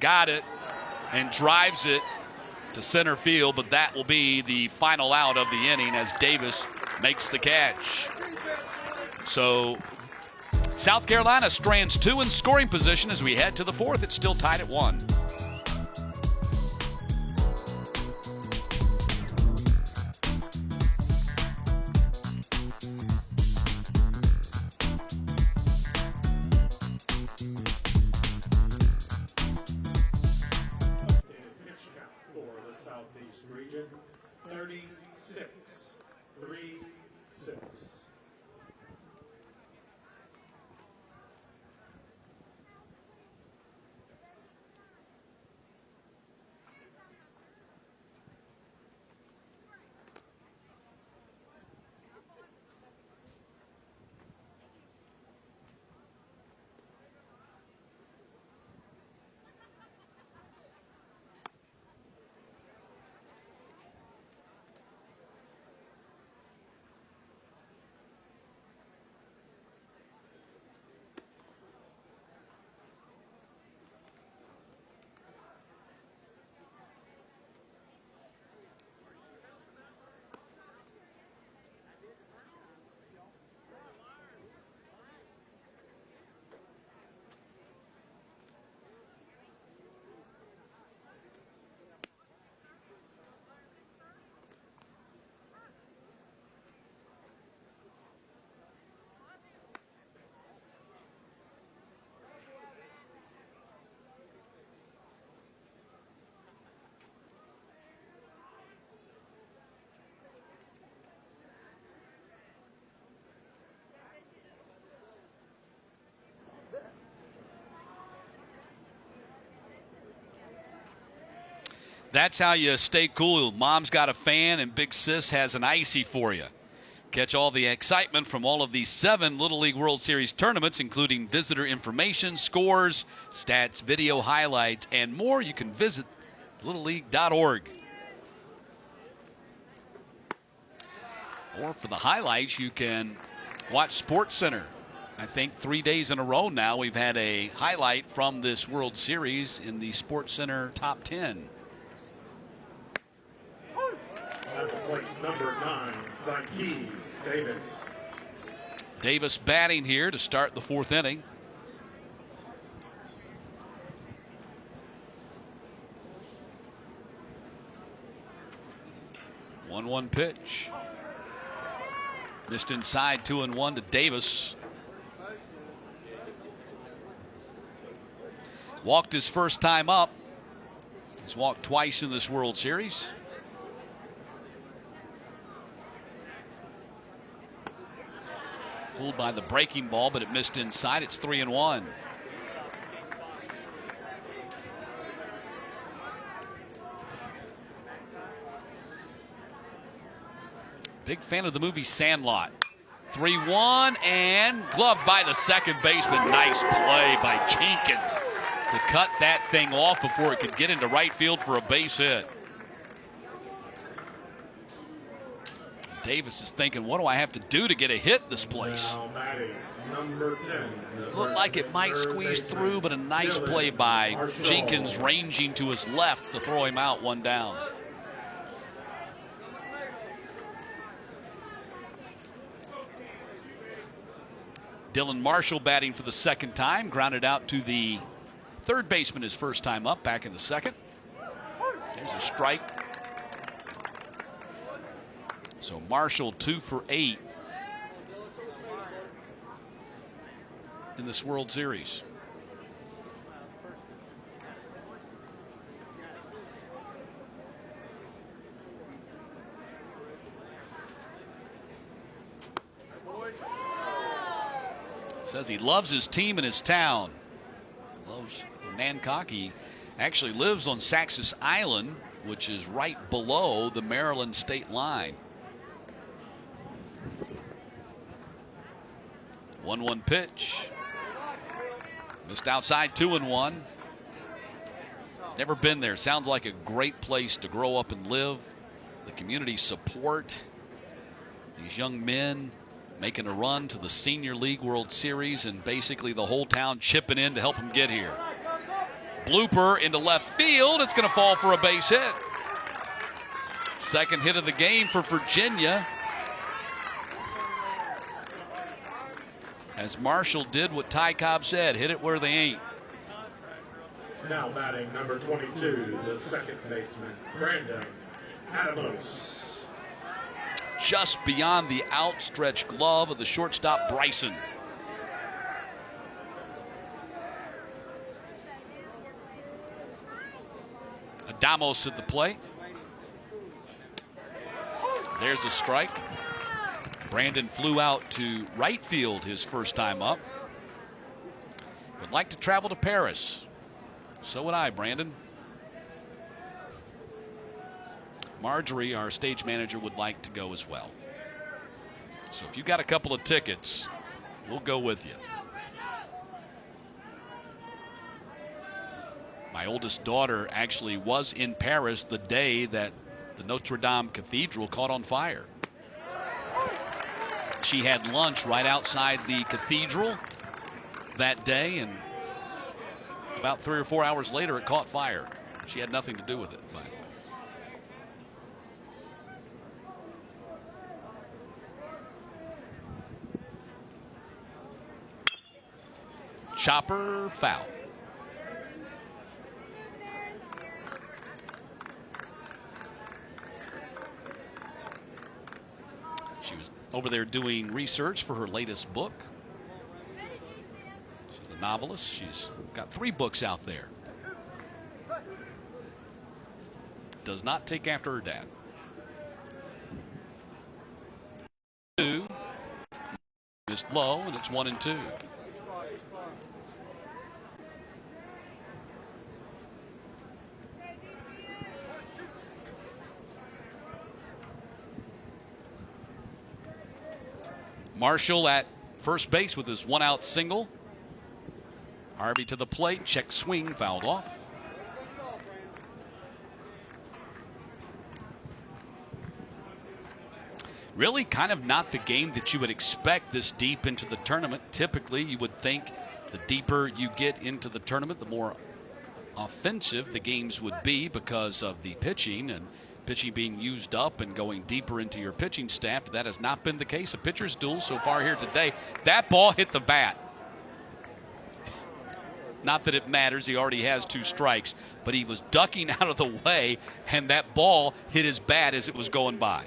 Got it and drives it to center field, but that will be the final out of the inning as Davis makes the catch. So South Carolina strands 2 in scoring position as we head to the 4th. It's still tied at 1. Southeast region, 36, 3-6. That's how you stay cool. Mom's got a fan and Big Sis has an icy for you. Catch all the excitement from all of these 7 Little League World Series tournaments, including visitor information, scores, stats, video highlights, and more. You can visit littleleague.org. Or for the highlights, you can watch SportsCenter. I think 3 days in a row now we've had a highlight from this World Series in the SportsCenter Top 10. At the plate, number 9, Zykees Davis. Davis batting here to start the 4th inning. One pitch. Missed inside, 2-1 to Davis. Walked his first time up. He's walked twice in this World Series. Fooled by the breaking ball, but it missed inside. It's 3-1. Big fan of the movie Sandlot. 3-1 and gloved by the second baseman. Nice play by Jenkins to cut that thing off before it could get into right field for a base hit. Davis is thinking, what do I have to do to get a hit this place? Number 10. Looked like it might squeeze through, but a nice play by Jenkins ranging to his left to throw him out, 1 down. Dylan Marshall batting for the 2nd time, grounded out to the 3rd baseman his first time up, back in the 2nd. There's a strike. So Marshall 2 for 8 in this World Series. Says he loves his team and his town. Loves Onancock. He actually lives on Saxis Island, which is right below the Maryland state line. 1-1 pitch. Missed outside, 2-1. Never been there. Sounds like a great place to grow up and live. The community support. These young men making a run to the Senior League World Series, and basically the whole town chipping in to help them get here. Blooper into left field. It's going to fall for a base hit. Second hit of the game for Virginia. As Marshall did what Ty Cobb said, hit it where they ain't. Now batting number 22, the second baseman, Brandon Adams. Just beyond the outstretched glove of the shortstop, Bryson. Adamos at the plate. There's a strike. Brandon flew out to right field his first time up. Would like to travel to Paris. So would I, Brandon. Marjorie, our stage manager, would like to go as well. So if you got a couple of tickets, we'll go with you. My oldest daughter actually was in Paris the day that the Notre Dame Cathedral caught on fire. She had lunch right outside the cathedral that day, and about 3 or 4 hours later it caught fire. She had nothing to do with it, by the way. Chopper, foul. She was over there doing research for her latest book. She's a novelist. She's got 3 books out there. Does not take after her dad. 2. Missed low, and it's 1-2. Marshall at first base with his 1-out single. Harvey to the plate, check swing, fouled off. Really kind of not the game that you would expect this deep into the tournament. Typically, you would think the deeper you get into the tournament, the more offensive the games would be because of the pitching and pitching being used up and going deeper into your pitching staff. That has not been the case. A pitcher's duel so far here today. That ball hit the bat. Not that it matters. He already has 2 strikes, but he was ducking out of the way, and that ball hit his bat as it was going by.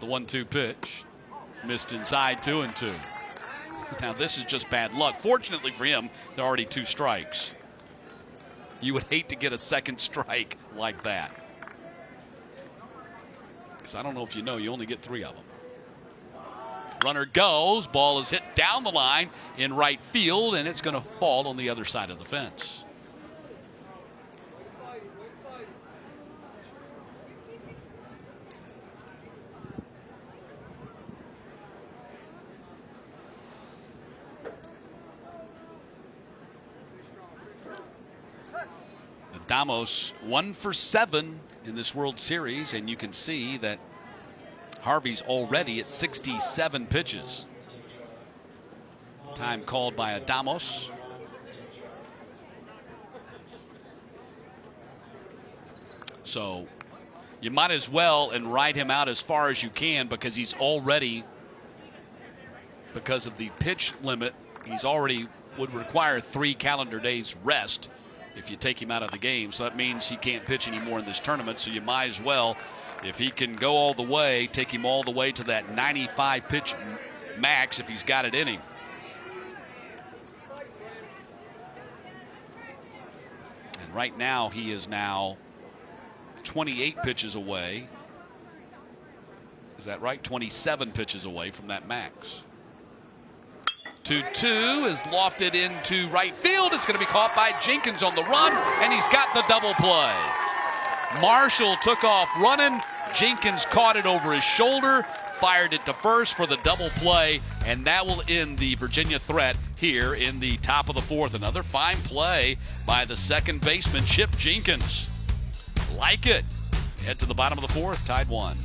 The 1-2 pitch. Missed inside, 2-2. Now this is just bad luck. Fortunately for him, there are already 2 strikes. You would hate to get a second strike like that. Because I don't know if you know, you only get 3 of them. Runner goes, ball is hit down the line in right field, and it's going to fall on the other side of the fence. Damos 1 for 7 in this World Series, and you can see that Harvey's already at 67 pitches. Time called by Adamos. So you might as well and ride him out as far as you can, because he's already, because of the pitch limit, he's already would require 3 calendar days rest if you take him out of the game. So that means he can't pitch anymore in this tournament. So you might as well, if he can go all the way, take him all the way to that 95 pitch max if he's got it in him. And right now he is now 28 pitches away. Is that right? 27 pitches away from that max. 2-2 is lofted into right field. It's going to be caught by Jenkins on the run, and he's got the double play. Marshall took off running. Jenkins caught it over his shoulder, fired it to first for the double play, and that will end the Virginia threat here in the top of the fourth. Another fine play by the second baseman, Chip Jenkins. Like it. Head to the bottom of the fourth, tied 1.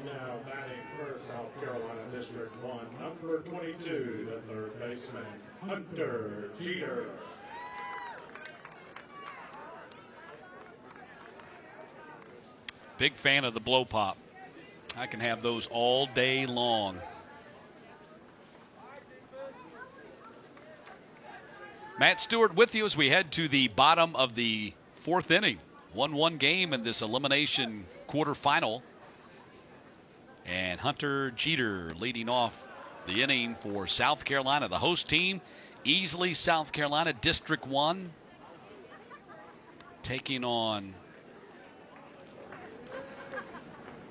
Now batting for South Carolina District 1, number 22, the third baseman, Hunter Jeter. Big fan of the blow pop. I can have those all day long. Matt Stewart with you as we head to the bottom of the fourth inning. 1-1 game in this elimination quarterfinal. And Hunter Jeter leading off the inning for South Carolina, the host team. Easley, South Carolina, District 1. Taking on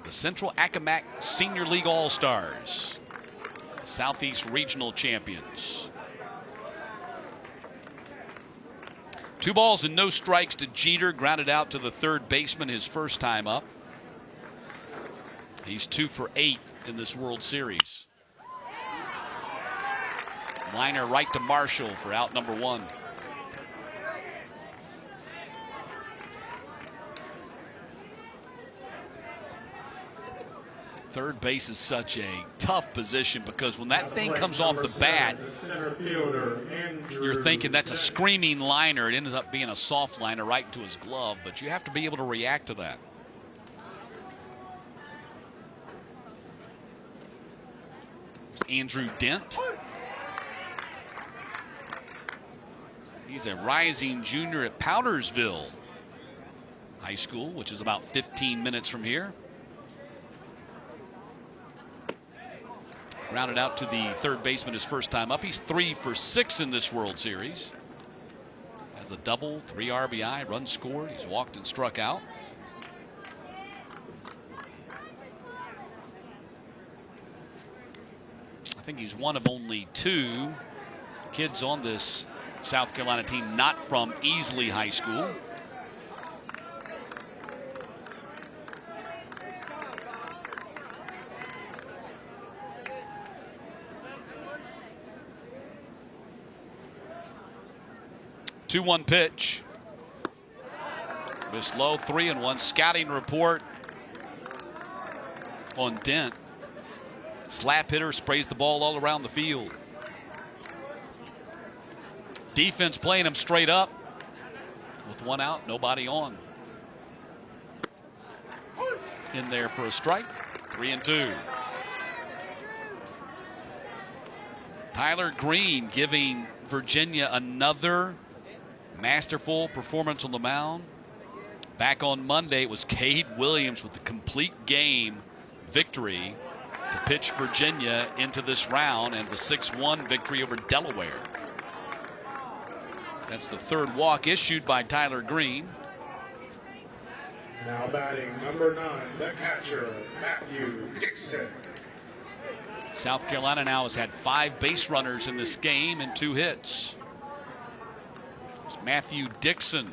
the Central Accomack Senior League All-Stars, Southeast Regional Champions. 2 balls and no strikes to Jeter, grounded out to the third baseman his first time up. He's 2 for 8 in this World Series. Liner right to Marshall for out number 1. Third base is such a tough position because when that thing comes off the bat, you're thinking that's a screaming liner. It ends up being a soft liner right into his glove, but you have to be able to react to that. Andrew Dent. He's a rising junior at Powdersville High School, which is about 15 minutes from here. Rounded out to the third baseman his first time up. He's 3 for 6 in this World Series. Has a double, 3 RBI, runs scored. He's walked and struck out. I think he's one of only 2 kids on this South Carolina team not from Easley High School. Two-one pitch. Missed low, 3-1. Scouting report on Dent. Slap hitter, sprays the ball all around the field. Defense playing him straight up. With 1 out, nobody on. In there for a strike. 3-2. Tyler Green giving Virginia another Masterful performance on the mound. Back on Monday, it was Cade Williams with the complete game victory to pitch Virginia into this round and the 6-1 victory over Delaware. That's the third walk issued by Tyler Green. Now batting number 9, the catcher, Matthew Dixon. South Carolina now has had 5 base runners in this game and 2 hits. It's Matthew Dixon.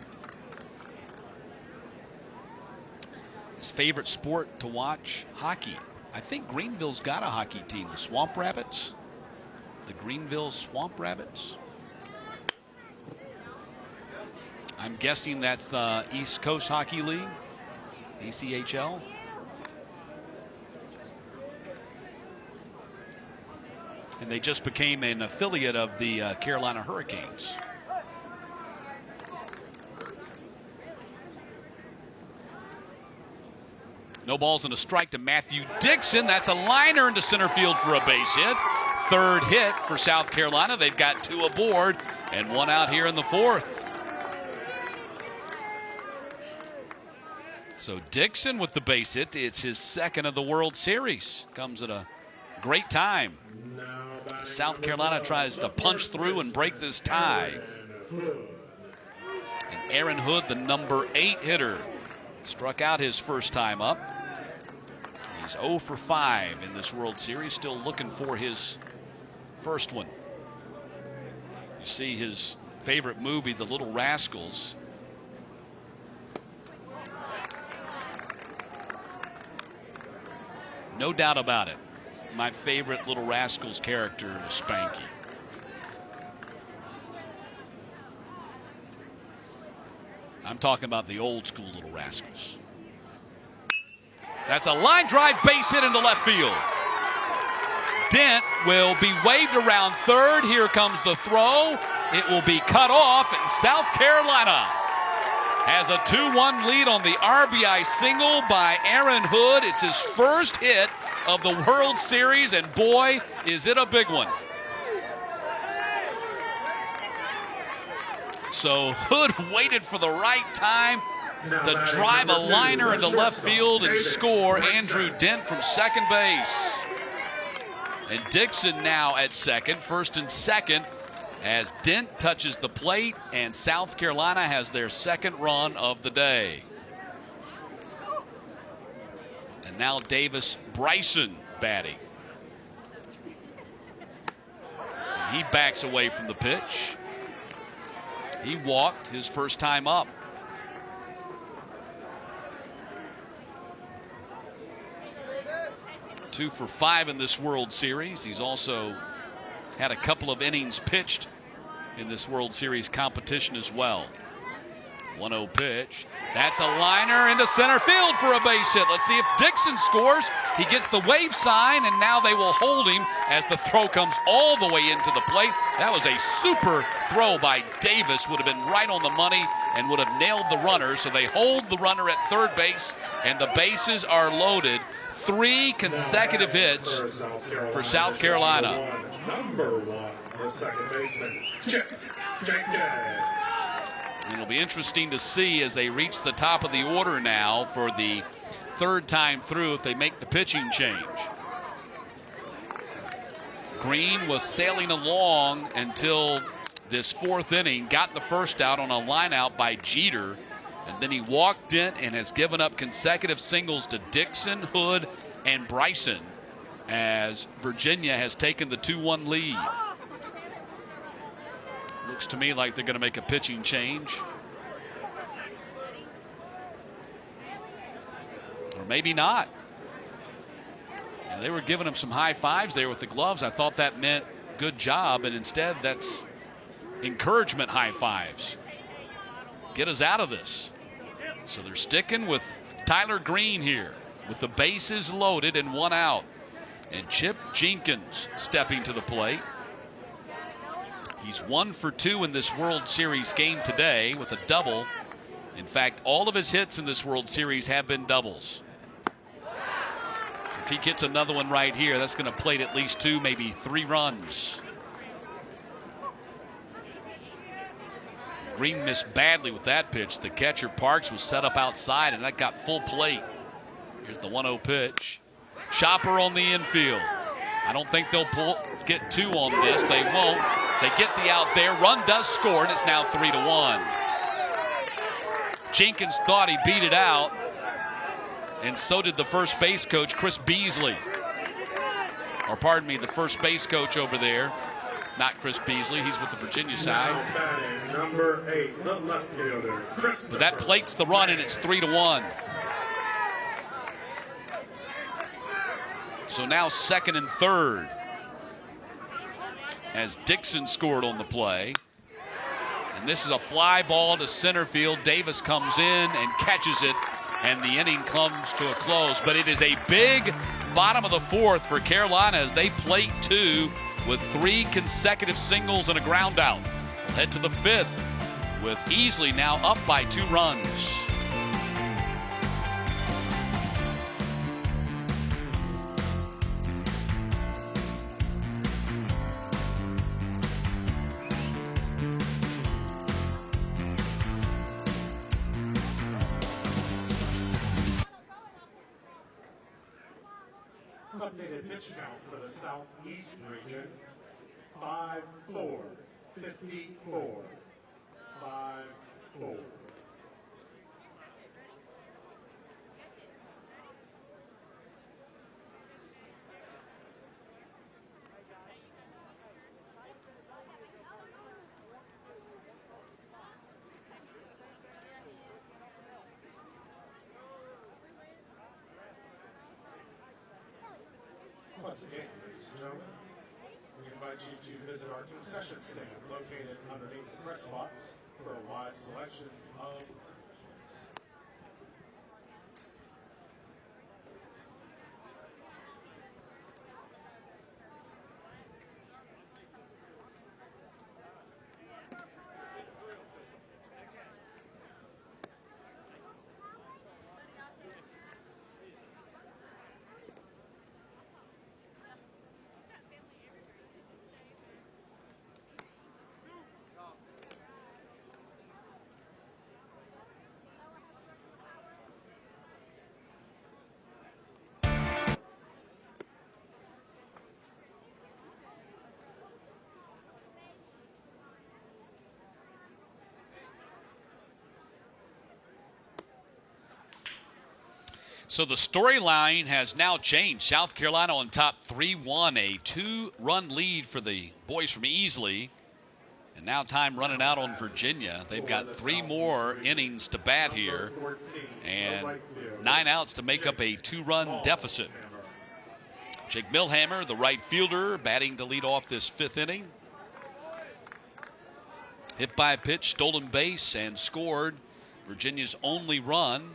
His favorite sport to watch, hockey. I think Greenville's got a hockey team, the Swamp Rabbits. The Greenville Swamp Rabbits. I'm guessing that's the East Coast Hockey League, ECHL. And they just became an affiliate of the Carolina Hurricanes. No balls and a strike to Matthew Dixon. That's a liner into center field for a base hit. Third hit for South Carolina. They've got 2 aboard and 1 out here in the 4th. So Dixon with the base hit. It's his 2nd of the World Series. Comes at a great time. South Carolina tries to punch through and break this tie. And Aaron Hood, the number 8 hitter, struck out his first time up. He's 0 for 5 in this World Series, still looking for his first one. You see his favorite movie, The Little Rascals. No doubt about it. My favorite Little Rascals character is Spanky. I'm talking about the old school Little Rascals. That's a line drive base hit into left field. Dent will be waved around third. Here comes the throw. It will be cut off, and South Carolina has a 2-1 lead on the RBI single by Aaron Hood. It's his first hit of the World Series, and boy, is it a big one. So Hood waited for the right time to drive a liner into left field and score. Andrew Dent from second base. And Dixon now at second, first and second, as Dent touches the plate, and South Carolina has their 2nd run of the day. And now Davis Bryson batting. And he backs away from the pitch. He walked his first time up. 2 for 5 in this World Series. He's also had a couple of innings pitched in this World Series competition as well. 1-0 pitch. That's a liner into center field for a base hit. Let's see if Dixon scores. He gets the wave sign, and now they will hold him as the throw comes all the way into the plate. That was a super throw by Davis. Would have been right on the money and would have nailed the runner. So they hold the runner at third base, and the bases are loaded. 3 consecutive hits for South Carolina. Number 1, the second baseman, Chip Jenkins. It'll be interesting to see as they reach the top of the order now for the 3rd time through if they make the pitching change. Green was sailing along until this 4th inning, got the first out on a line out by Jeter, and then he walked in and has given up consecutive singles to Dixon, Hood, and Bryson as Virginia has taken the 2-1 lead. Looks to me like they're going to make a pitching change. Or maybe not. And they were giving him some high fives there with the gloves. I thought that meant good job, and instead that's encouragement high fives. Get us out of this. So they're sticking with Tyler Green here with the bases loaded and 1 out. And Chip Jenkins stepping to the plate. He's 1 for 2 in this World Series game today with a double. In fact, all of his hits in this World Series have been doubles. If he gets another one right here, that's going to plate at least 2, maybe 3 runs. Green missed badly with that pitch. The catcher, Parks, was set up outside, and that got full plate. Here's the 1-0 pitch. Chopper on the infield. I don't think they'll get two on this. They won't. They get the out there. Run does score, and it's now 3-1. Jenkins thought he beat it out, and so did the first base coach, Chris Beasley. Or pardon me, the first base coach over there. Not Chris Beasley. He's with the Virginia side. Now batting number 8, the left fielder, But that plates the run, and it's 3-1. So now second and third, as Dixon scored on the play. And this is a fly ball to center field. Davis comes in and catches it, and the inning comes to a close. But it is a big bottom of the fourth for Carolina as they plate two with 3 consecutive singles and a ground out. We'll head to the 5th with Easley now up by 2 runs. Updated pitch count for the Southeast region, 5-4, 54, 5-4. Once again, ladies and gentlemen, we invite you to visit our concession stand located underneath the press box for a wide selection of refreshments. So the storyline has now changed. South Carolina on top 3-1, a 2-run lead for the boys from Easley. And now time running out on Virginia. They've got 3 more innings to bat here and 9 outs to make up a 2-run deficit. Jake Milhammer, the right fielder, batting to lead off this 5th inning. Hit by a pitch, stolen base, and scored Virginia's only run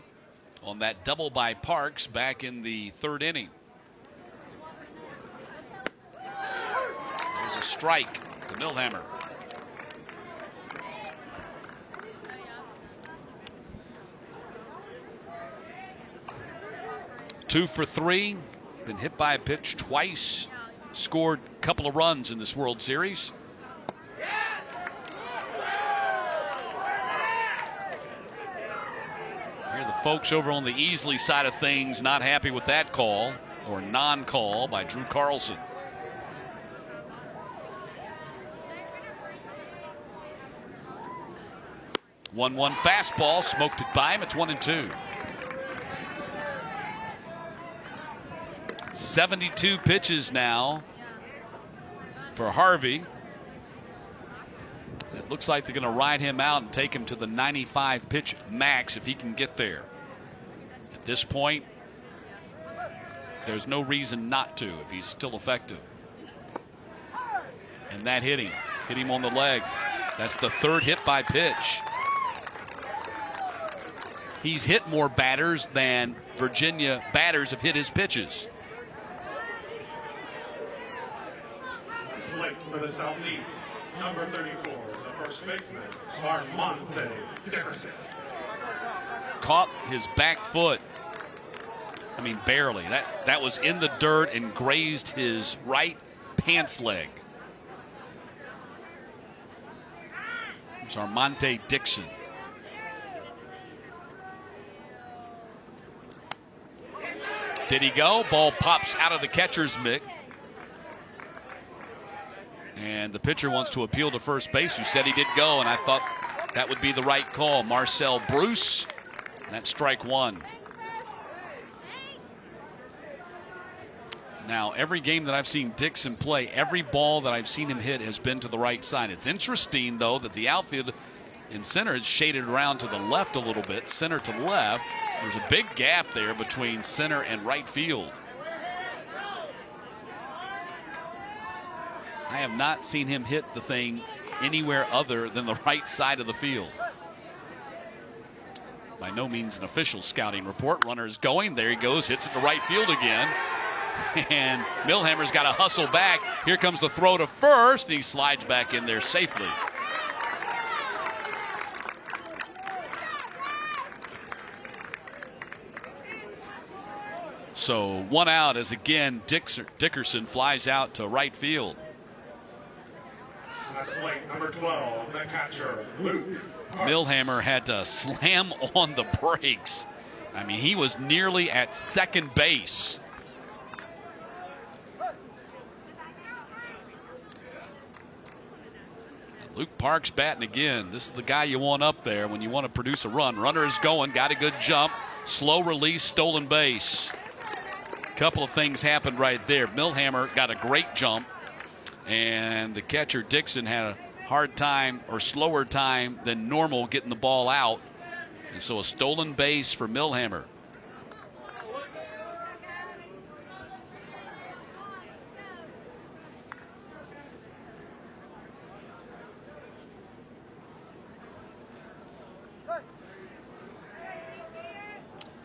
on that double by Parks back in the 3rd inning. There's a strike to Milhammer. Two for 3, been hit by a pitch twice, scored a couple of runs in this World Series. Here the folks over on the Easley side of things not happy with that call, or non-call, by Drew Carlson. One fastball, smoked it by him. It's 1-2. 72 pitches now for Harvey. It looks like they're going to ride him out and take him to the 95 pitch max if he can get there. At this point, there's no reason not to if he's still effective. And that hit him on the leg. That's the 3rd hit by pitch. He's hit more batters than Virginia batters have hit his pitches. Late for the Southeast, number 34, the first baseman, Armonte Dickerson. Caught his back foot. I mean, barely. That was in the dirt and grazed his right pants leg. It's Armonte Dixon. Did he go? Ball pops out of the catcher's mitt. And the pitcher wants to appeal to first base, who said he did go, and I thought that would be the right call. Marcel Bruce, that's strike one. Now, every game that I've seen Dixon play, every ball that I've seen him hit has been to the right side. It's interesting, though, that the outfield in center is shaded around to the left a little bit, center to left. There's a big gap there between center and right field. I have not seen him hit the thing anywhere other than the right side of the field. By no means an official scouting report. Runner is going. There he goes. Hits it to right field again. And Milhammer's got to hustle back. Here comes the throw to first, and he slides back in there safely. So one out as again Dickerson flies out to right field. At the plate, number 12, the catcher, Luke. Milhammer had to slam on the brakes. I mean, he was nearly at second base. Luke Parks batting again. This is the guy you want up there when you want to produce a run. Runner is going, got a good jump. Slow release, stolen base. Couple of things happened right there. Milhammer got a great jump, and the catcher Dixon had a hard time or slower time than normal getting the ball out. And so a stolen base for Milhammer.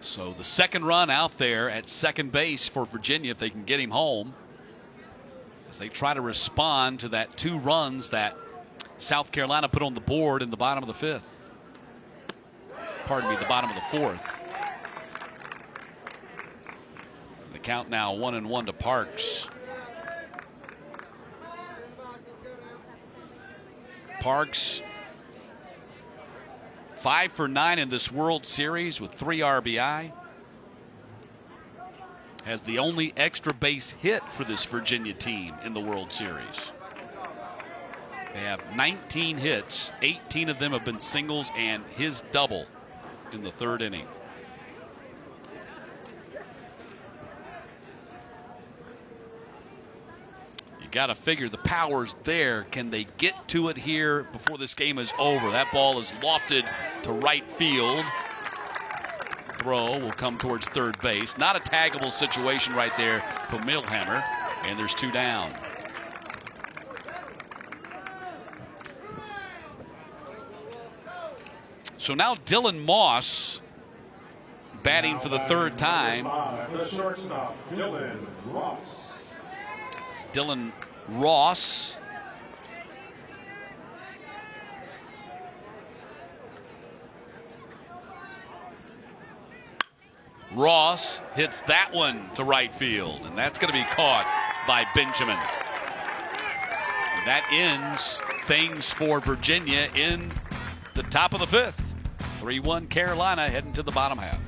So the second run out there at second base for Virginia, if they can get him home, as they try to respond to that 2 runs that South Carolina put on the board in the bottom of the 5th. Pardon me, the bottom of the 4th. The count now 1-1 to Parks. Parks 5 for 9 in this World Series with 3 RBI. Has the only extra base hit for this Virginia team in the World Series. They have 19 hits. 18 of them have been singles and his double in the 3rd inning. Got to figure the power's there. Can they get to it here before this game is over? That ball is lofted to right field. Throw will come towards third base. Not a taggable situation right there for Milhammer, and there's 2 down. So now Dylan Moss batting for the 3rd time. The shortstop, Dylan Ross. Dylan Ross. Ross hits that one to right field, and that's going to be caught by Benjamin. And that ends things for Virginia in the top of the 5th. 3-1 Carolina heading to the bottom half.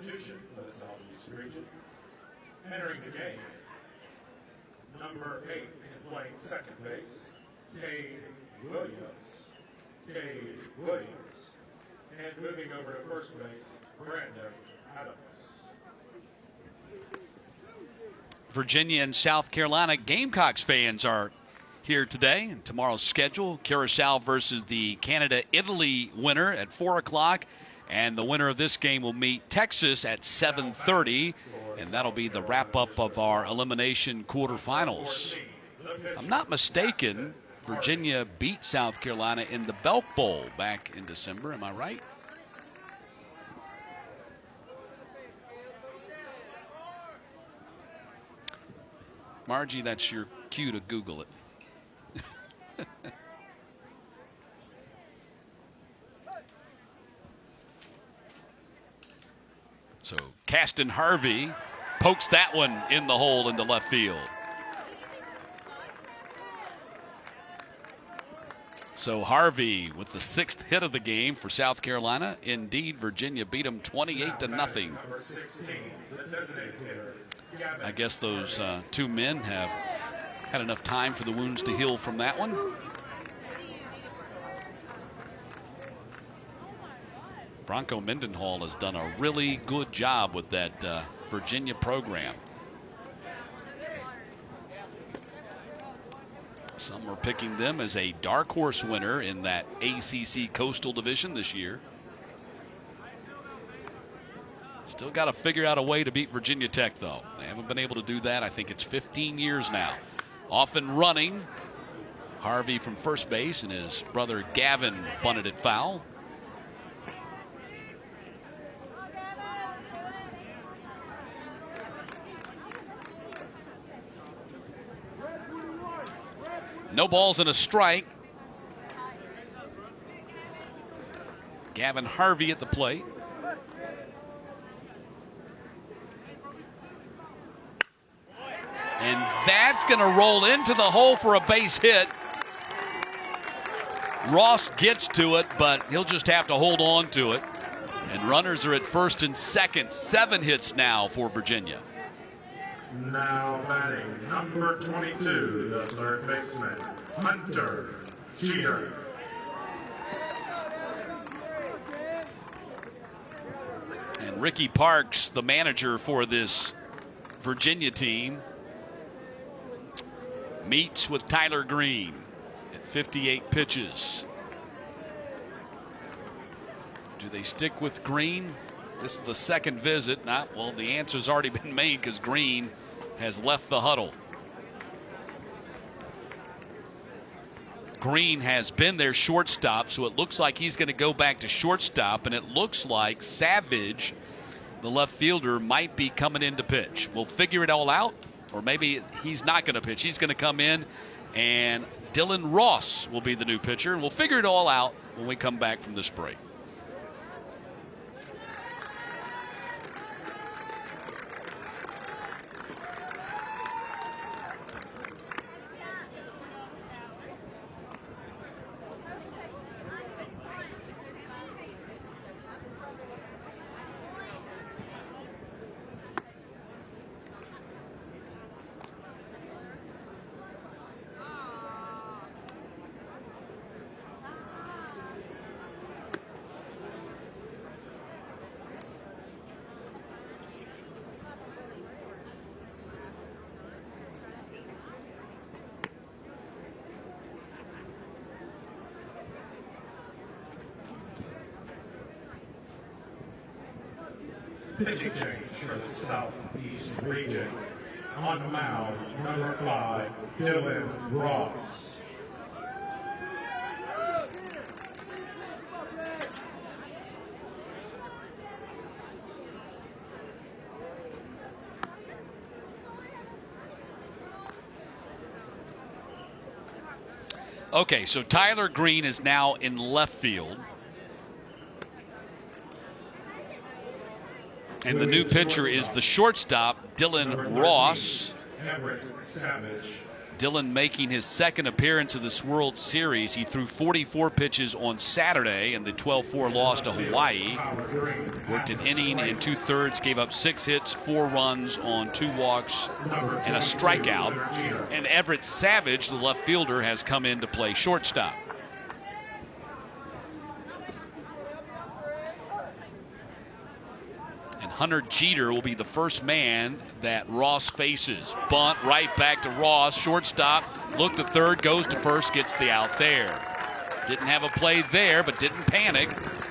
institution for the Southeast region. Entering the game, number 8 and playing second base, Cade Williams. Cade Williams. And moving over to first base, Brandon Adams. Virginia and South Carolina Gamecocks fans are here today. And tomorrow's schedule, Curacao versus the Canada-Italy winner at 4 o'clock. And the winner of this game will meet Texas at 7:30. And that'll be the wrap-up of our elimination quarterfinals. If I'm not mistaken, Virginia beat South Carolina in the Belk Bowl back in December. Am I right? Margie, that's your cue to Google it. So Caston Harvey pokes that one in the hole into left field. So Harvey with the 6th hit of the game for South Carolina. Indeed, Virginia beat them 28-0. I guess those two men have had enough time for the wounds to heal from that one. Bronco Mendenhall has done a really good job with that Virginia program. Some are picking them as a dark horse winner in that ACC Coastal Division this year. Still got to figure out a way to beat Virginia Tech, though. They haven't been able to do that. I think it's 15 years now. Off and running, Harvey from first base, and his brother Gavin bunted it foul. No balls and a strike. Gavin Harvey at the plate. And that's going to roll into the hole for a base hit. Ross gets to it, but he'll just have to hold on to it. And runners are at first and second. 7 hits now for Virginia. Now batting, number 22, the third baseman, Hunter Jeter. And Ricky Parks, the manager for this Virginia team, meets with Tyler Green at 58 pitches. Do they stick with Green? This is the second visit. Well, the answer's already been made because Green has left the huddle. Green has been their shortstop, so it looks like he's going to go back to shortstop, and it looks like Savage, the left fielder, might be coming in to pitch. We'll figure it all out, or maybe he's not going to pitch. He's going to come in, and Dylan Ross will be the new pitcher, and we'll figure it all out when we come back from this break. Pitching change for the Southeast region. On the mound, number 5, Dylan Ross. Okay, so Tyler Green is now in left field. And the new pitcher is the shortstop, Dylan Ross. Everett Savage, Dillon making his second appearance of this World Series. He threw 44 pitches on Saturday in the 12-4 loss to Hawaii. Worked an inning and 2/3, gave up 6 hits, 4 runs on 2 walks and a strikeout. And Everett Savage, the left fielder, has come in to play shortstop. And Hunter Jeter will be the first man that Ross faces. Bunt right back to Ross, shortstop, look to third, goes to first, gets the out there. Didn't have a play there, but didn't panic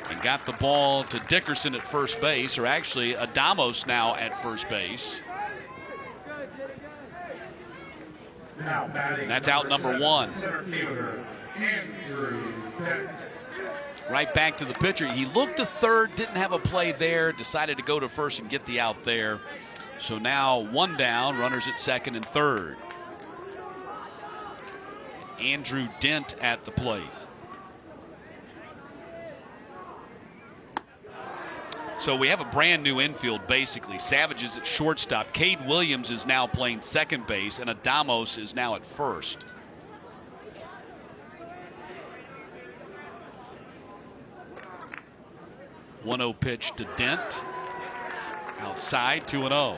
and got the ball to Dickerson at first base, or actually Adamos now at first base. And that's out number 1. Center fielder Andrew Bent. Right back to the pitcher. He looked to third, didn't have a play there, decided to go to first and get the out there. So now 1 down, runners at second and third. Andrew Dent at the plate. So we have a brand new infield basically. Savage is at shortstop. Cade Williams is now playing second base, and Adamos is now at first. 1-0 pitch to Dent. Outside, 2-0.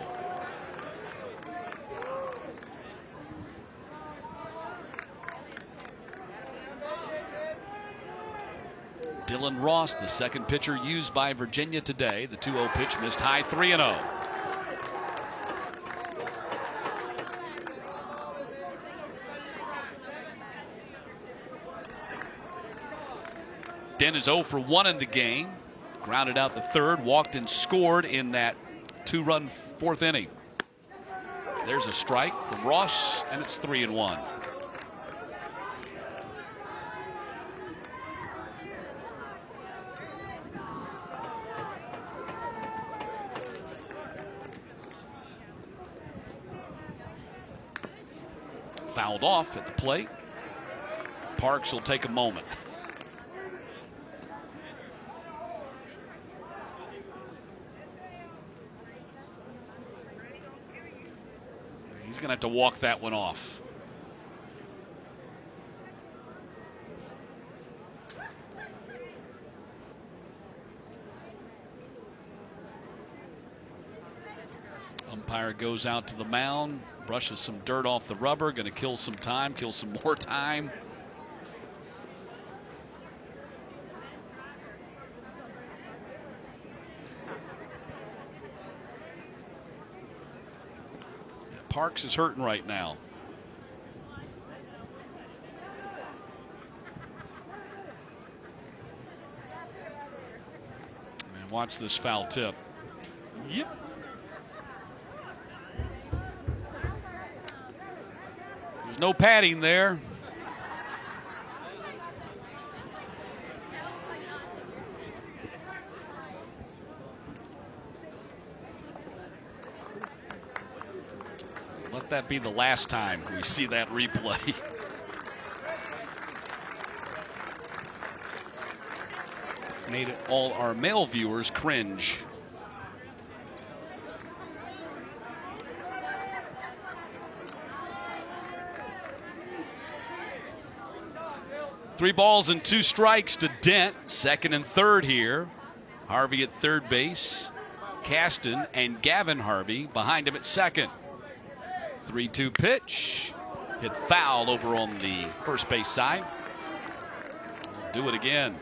Dylan Ross, the second pitcher used by Virginia today. The 2-0 pitch missed high, 3-0. Dent is 0 for 1 in the game. Grounded out the third, walked and scored in that 2-run 4th inning. There's a strike from Ross, and it's 3-1. Fouled off at the plate. Parks will take a moment. He's going to have to walk that one off. Umpire goes out to the mound, brushes some dirt off the rubber, going to kill some time, kill some more time. Parks is hurting right now. And watch this foul tip. Yep. There's no padding there. Let that be the last time we see that replay. Made it all our male viewers cringe. Three balls and 2 strikes to Dent, second and third here. Harvey at third base. Caston and Gavin Harvey behind him at second. 3-2 pitch. Hit foul over on the first base side. We'll do it again.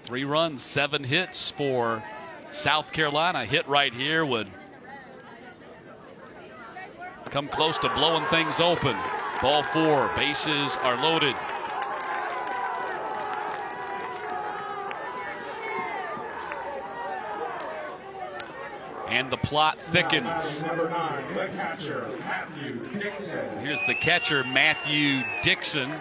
Three runs, 7 hits for South Carolina. A hit right here would come close to blowing things open. Ball 4, bases are loaded. And the plot thickens. Number 9, the catcher, Matthew Dixon. Here's the catcher, Matthew Dixon.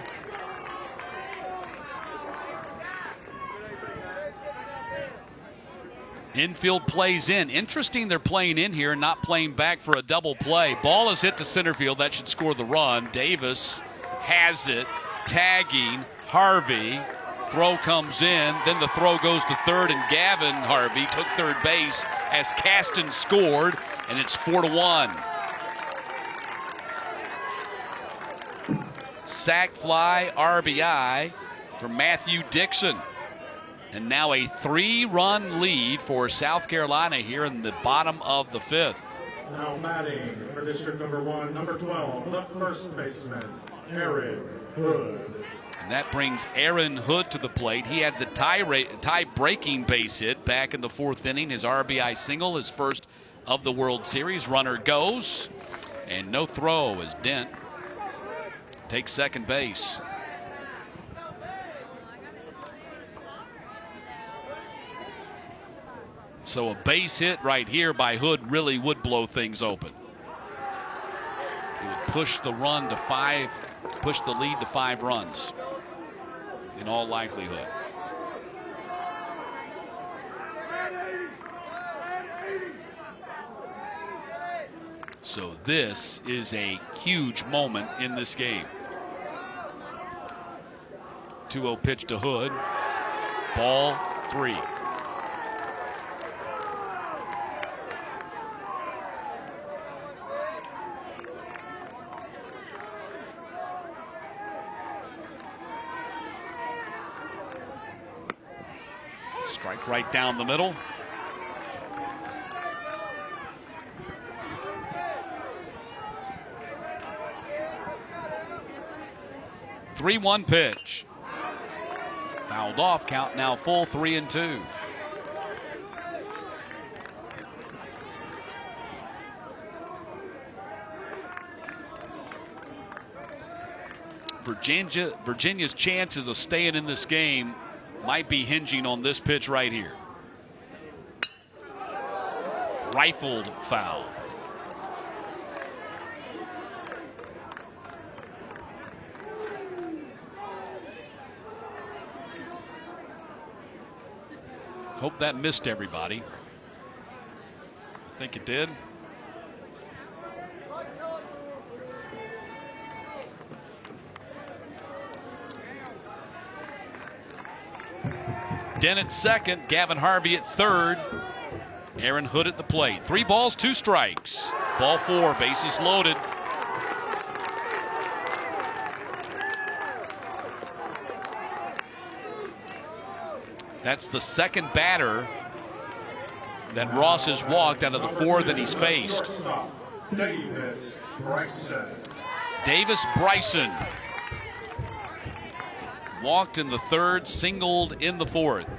Infield plays in. Interesting they're playing in here, not playing back for a double play. Ball is hit to center field. That should score the run. Davis has it. Tagging. Harvey. Throw comes in, then the throw goes to third, and Gavin Harvey took third base as Caston scored, and it's 4-1. Sack fly, RBI for Matthew Dixon. And now a 3-run lead for South Carolina here in the bottom of the 5th. Now batting for district number 1, number 12, the first baseman, Aaron Hood. And that brings Aaron Hood to the plate. He had the tie-breaking base hit back in the 4th inning. His RBI single, his first of the World Series. Runner goes, and no throw as Dent takes second base. So a base hit right here by Hood really would blow things open. It would push the lead to 5 runs in all likelihood. So this is a huge moment in this game. 2-0 pitch to Hood. Ball 3. Strike right down the middle. Three-one pitch. Fouled off, count now full, 3-2. Virginia's chances of staying in this game might be hinging on this pitch right here. Rifled foul. Hope that missed everybody. I think it did. Dent at second, Gavin Harvey at third, Aaron Hood at the plate. 3 balls, 2 strikes. Ball 4, bases loaded. That's the second batter that Ross has walked out of the 4 that he's faced. Davis Bryson. Davis Bryson walked in the 3rd, singled in the 4th.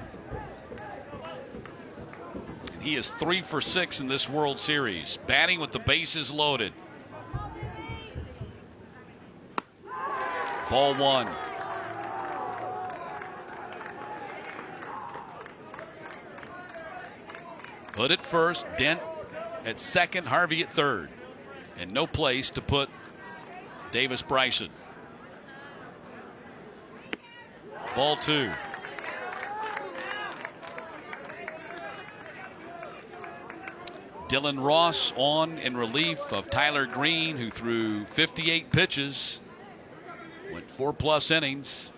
He is 3 for 6 in this World Series, batting with the bases loaded. Ball 1. Hood at first, Dent at second, Harvey at third. And no place to put Davis Bryson. Ball 2. Dylan Ross on in relief of Tyler Green, who threw 58 pitches, went 4+ innings.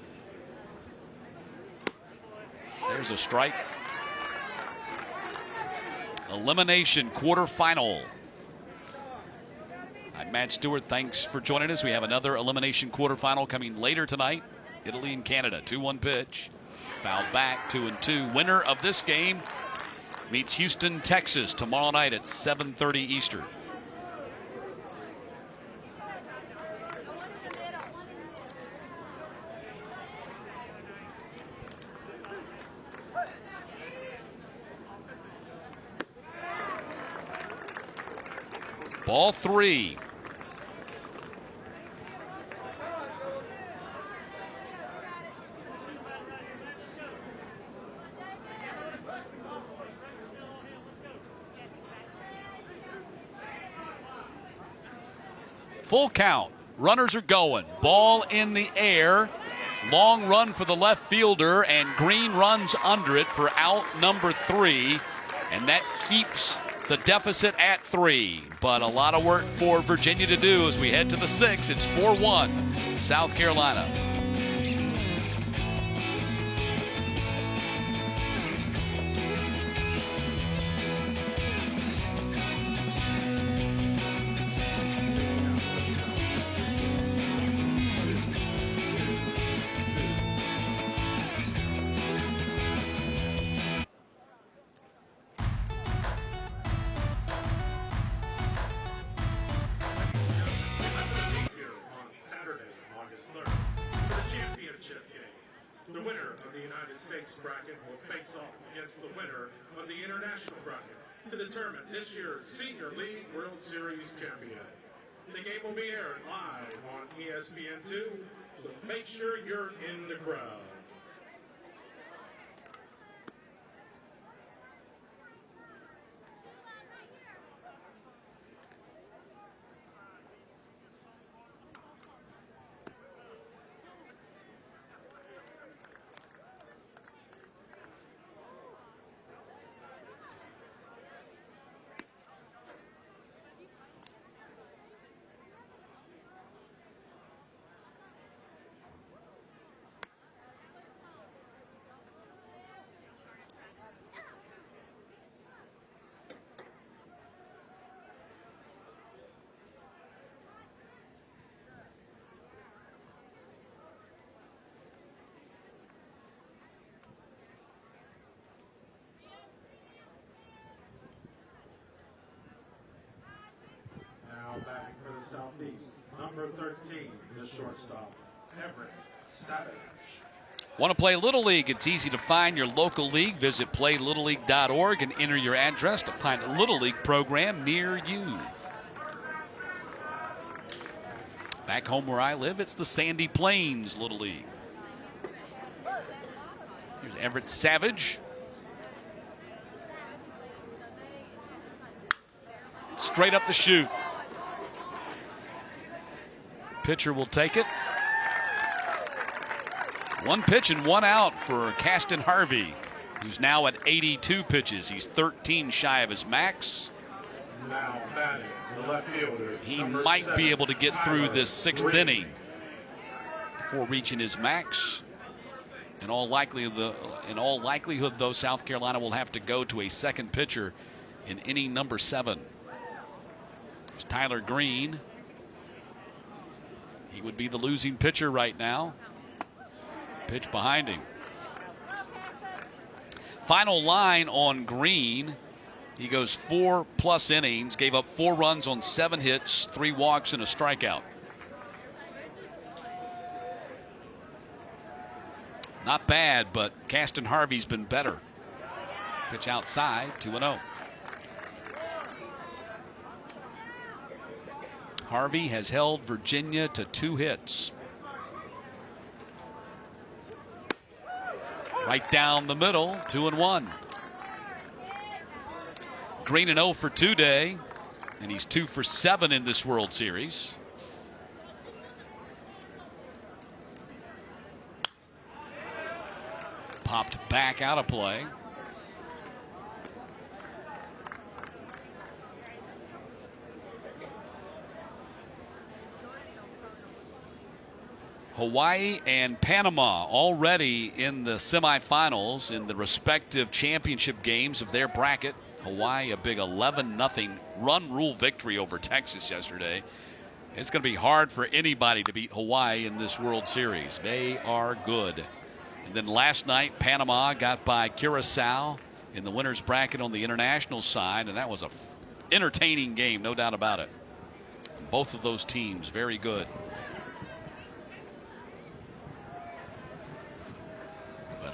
There's a strike. Elimination quarterfinal. I'm Matt Stewart. Thanks for joining us. We have another elimination quarterfinal coming later tonight. Italy and Canada. 2-1 pitch. Fouled back. 2-2. Winner of this game meets Houston, Texas tomorrow night at 7:30 Eastern. Ball 3. Full count. Runners are going. Ball in the air. Long run for the left fielder, and Green runs under it for out number 3. And that keeps the deficit at 3. But a lot of work for Virginia to do as we head to the 6th. It's 4-1 South Carolina. winner of the United States bracket will face off against the winner of the international bracket to determine this year's Senior League World Series champion. The game will be aired live on ESPN2, so make sure you're in the crowd. Batting for the Southeast, number 13, the shortstop, Everett Savage. Want to play Little League? It's easy to find your local league. Visit playlittleleague.org and enter your address to find a Little League program near you. Back home where I live, it's the Sandy Plains Little League. Here's Everett Savage. Straight up the chute. Pitcher will take it. One pitch and one out for Caston Harvey, who's now at 82 pitches. He's 13 shy of his max. Now batting, the left fielder. He might be able to get through this sixth inning before reaching his max. In all likelihood, though, South Carolina will have to go to a second pitcher in inning number 7. There's Tyler Green. He would be the losing pitcher right now. Pitch behind him. Final line on Green. He goes 4+ innings, gave up 4 runs on 7 hits, 3 walks, and a strikeout. Not bad, but Caston Harvey's been better. Pitch outside, 2-0. Harvey has held Virginia to 2 hits. Right down the middle, 2-1. Green an 0 for 2 day, and he's 2 for 7 in this World Series. Popped back out of play. Hawaii and Panama already in the semifinals in the respective championship games of their bracket. Hawaii a big 11-0 run rule victory over Texas yesterday. It's going to be hard for anybody to beat Hawaii in this World Series. They are good. And then last night, Panama got by Curacao in the winner's bracket on the international side, and that was an entertaining game, no doubt about it. Both of those teams very good.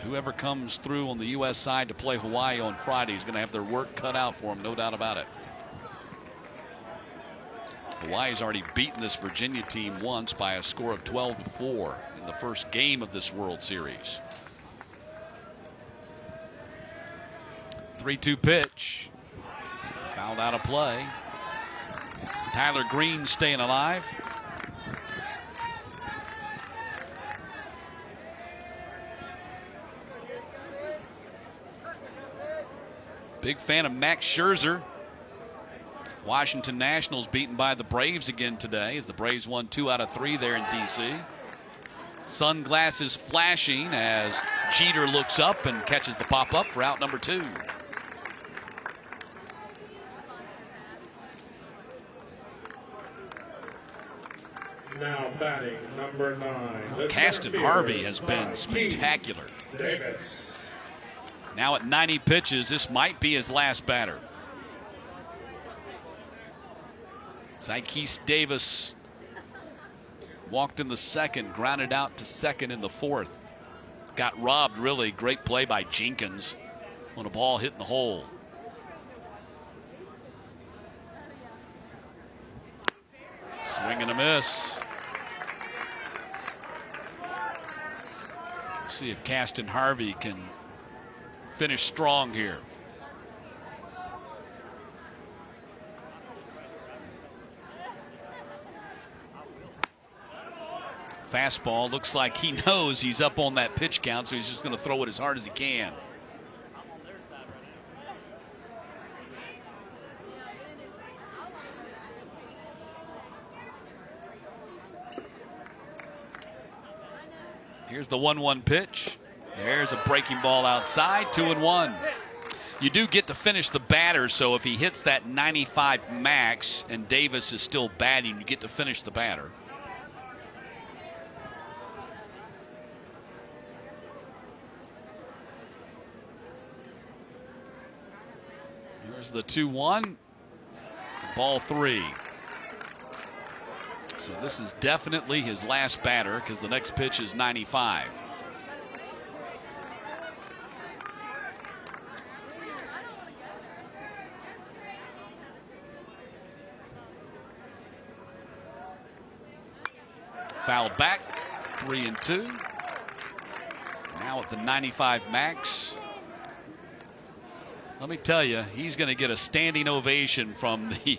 Whoever comes through on the U.S. side to play Hawaii on Friday is going to have their work cut out for them, no doubt about it. Hawaii's already beaten this Virginia team once by a score of 12-4 in the first game of this World Series. 3-2 pitch. Fouled out of play. Tyler Green staying alive. Big fan of Max Scherzer. Washington Nationals beaten by the Braves again today as the Braves won 2 out of 3 there in D.C. Sunglasses flashing as Jeter looks up and catches the pop-up for out number 2. Now batting, number 9. Caston Harvey has been spectacular. Davis. Now at 90 pitches, this might be his last batter. Zykees Davis walked in the second, grounded out to second in the 4th. got robbed, really. Great play by Jenkins on a ball hitting the hole. Swing and a miss. See if Caston Harvey can finish strong here. Fastball, looks like he knows he's up on that pitch count, so he's just going to throw it as hard as he can. Here's the 1-1 pitch. There's a breaking ball outside, 2-1. You do get to finish the batter, so if he hits that 95 max and Davis is still batting, you get to finish the batter. Here's the 2-1. Ball 3. So this is definitely his last batter because the next pitch is 95. Foul back, 3-2. Now at the 95 max. Let me tell you, he's going to get a standing ovation from the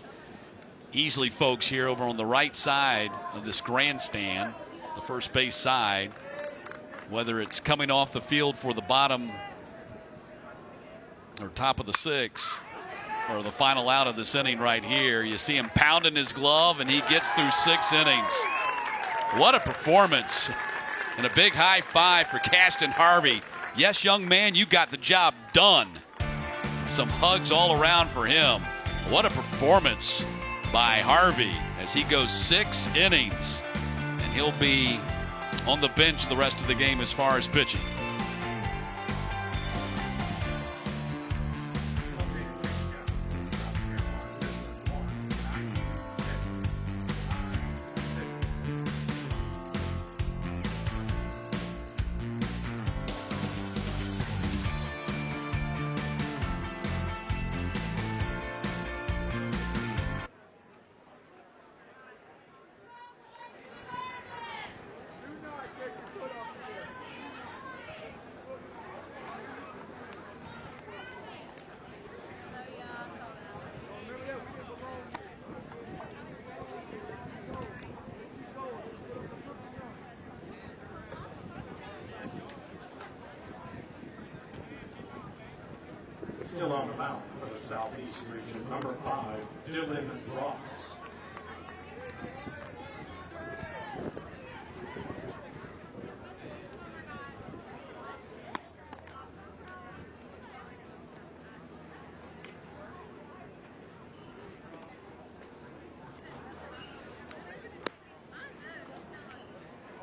Easley folks here over on the right side of this grandstand, the first base side, whether it's coming off the field for the bottom or top of the 6 or the final out of this inning right here. You see him pounding his glove and he gets through 6 innings. What a performance, and a big high five for Caston Harvey. Yes, young man, you got the job done. Some hugs all around for him. What a performance by Harvey as he goes 6 innings, and he'll be on the bench the rest of the game as far as pitching. Still on the mound for the Southeast region, number 5, Dylan Ross.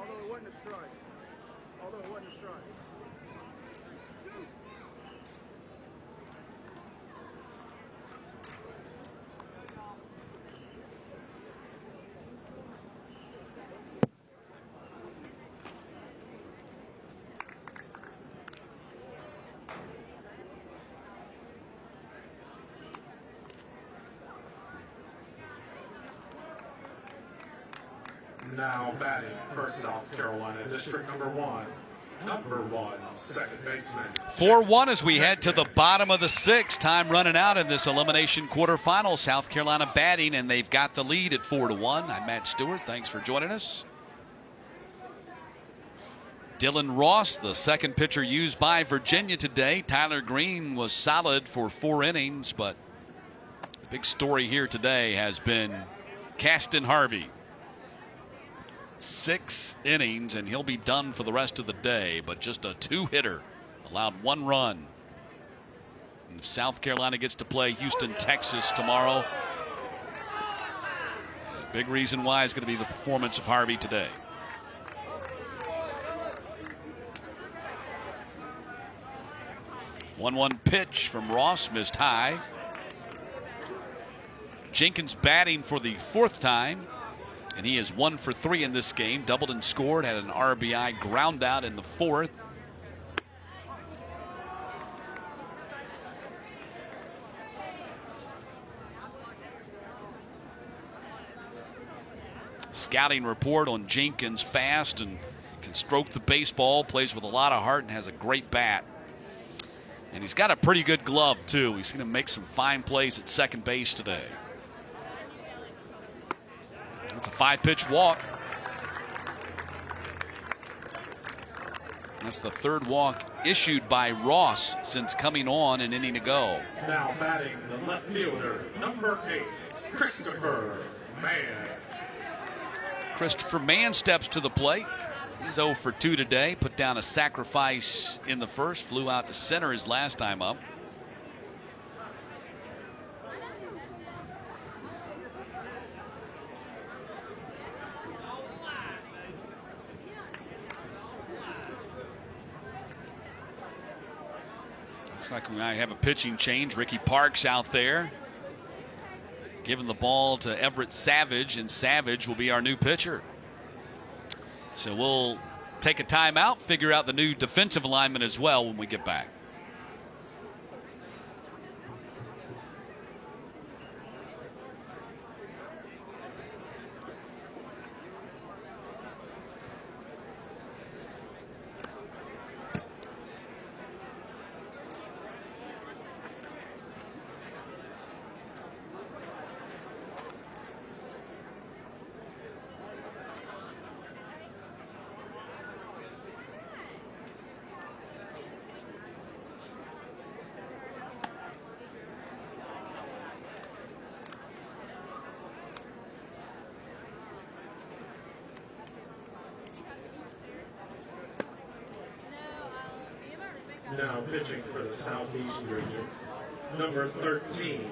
Although it wasn't a strike. Now batting for South Carolina, District number 1, second baseman. 4-1 as we head to the bottom of the 6th. Time running out in this elimination quarterfinal. South Carolina batting, and they've got the lead at 4-1. I'm Matt Stewart. Thanks for joining us. Dylan Ross, the second pitcher used by Virginia today. Tyler Green was solid for 4 innings, but the big story here today has been Caston Harvey. 6 innings, and he'll be done for the rest of the day, but just a 2-hitter. Allowed 1 run. And South Carolina gets to play Houston, Texas tomorrow. The big reason why is going to be the performance of Harvey today. One pitch from Ross, missed high. Jenkins batting for the 4th time, and he is 1 for 3 in this game. Doubled and scored, had an RBI ground out in the 4th. scouting report on Jenkins: fast and can stroke the baseball, plays with a lot of heart, and has a great bat. And he's got a pretty good glove, too. He's going to make some fine plays at second base today. It's a 5-pitch walk. That's the third walk issued by Ross since coming on an inning ago. Now batting the left fielder, number 8, Christopher Mann. Christopher Mann steps to the plate. He's 0 for 2 today. Put down a sacrifice in the first. Flew out to center his last time up. Looks like we might have a pitching change. Ricky Parks out there, giving the ball to Everett Savage, and Savage will be our new pitcher. So we'll take a timeout, figure out the new defensive alignment as well when we get back. Now pitching for the Southeast region, number 13,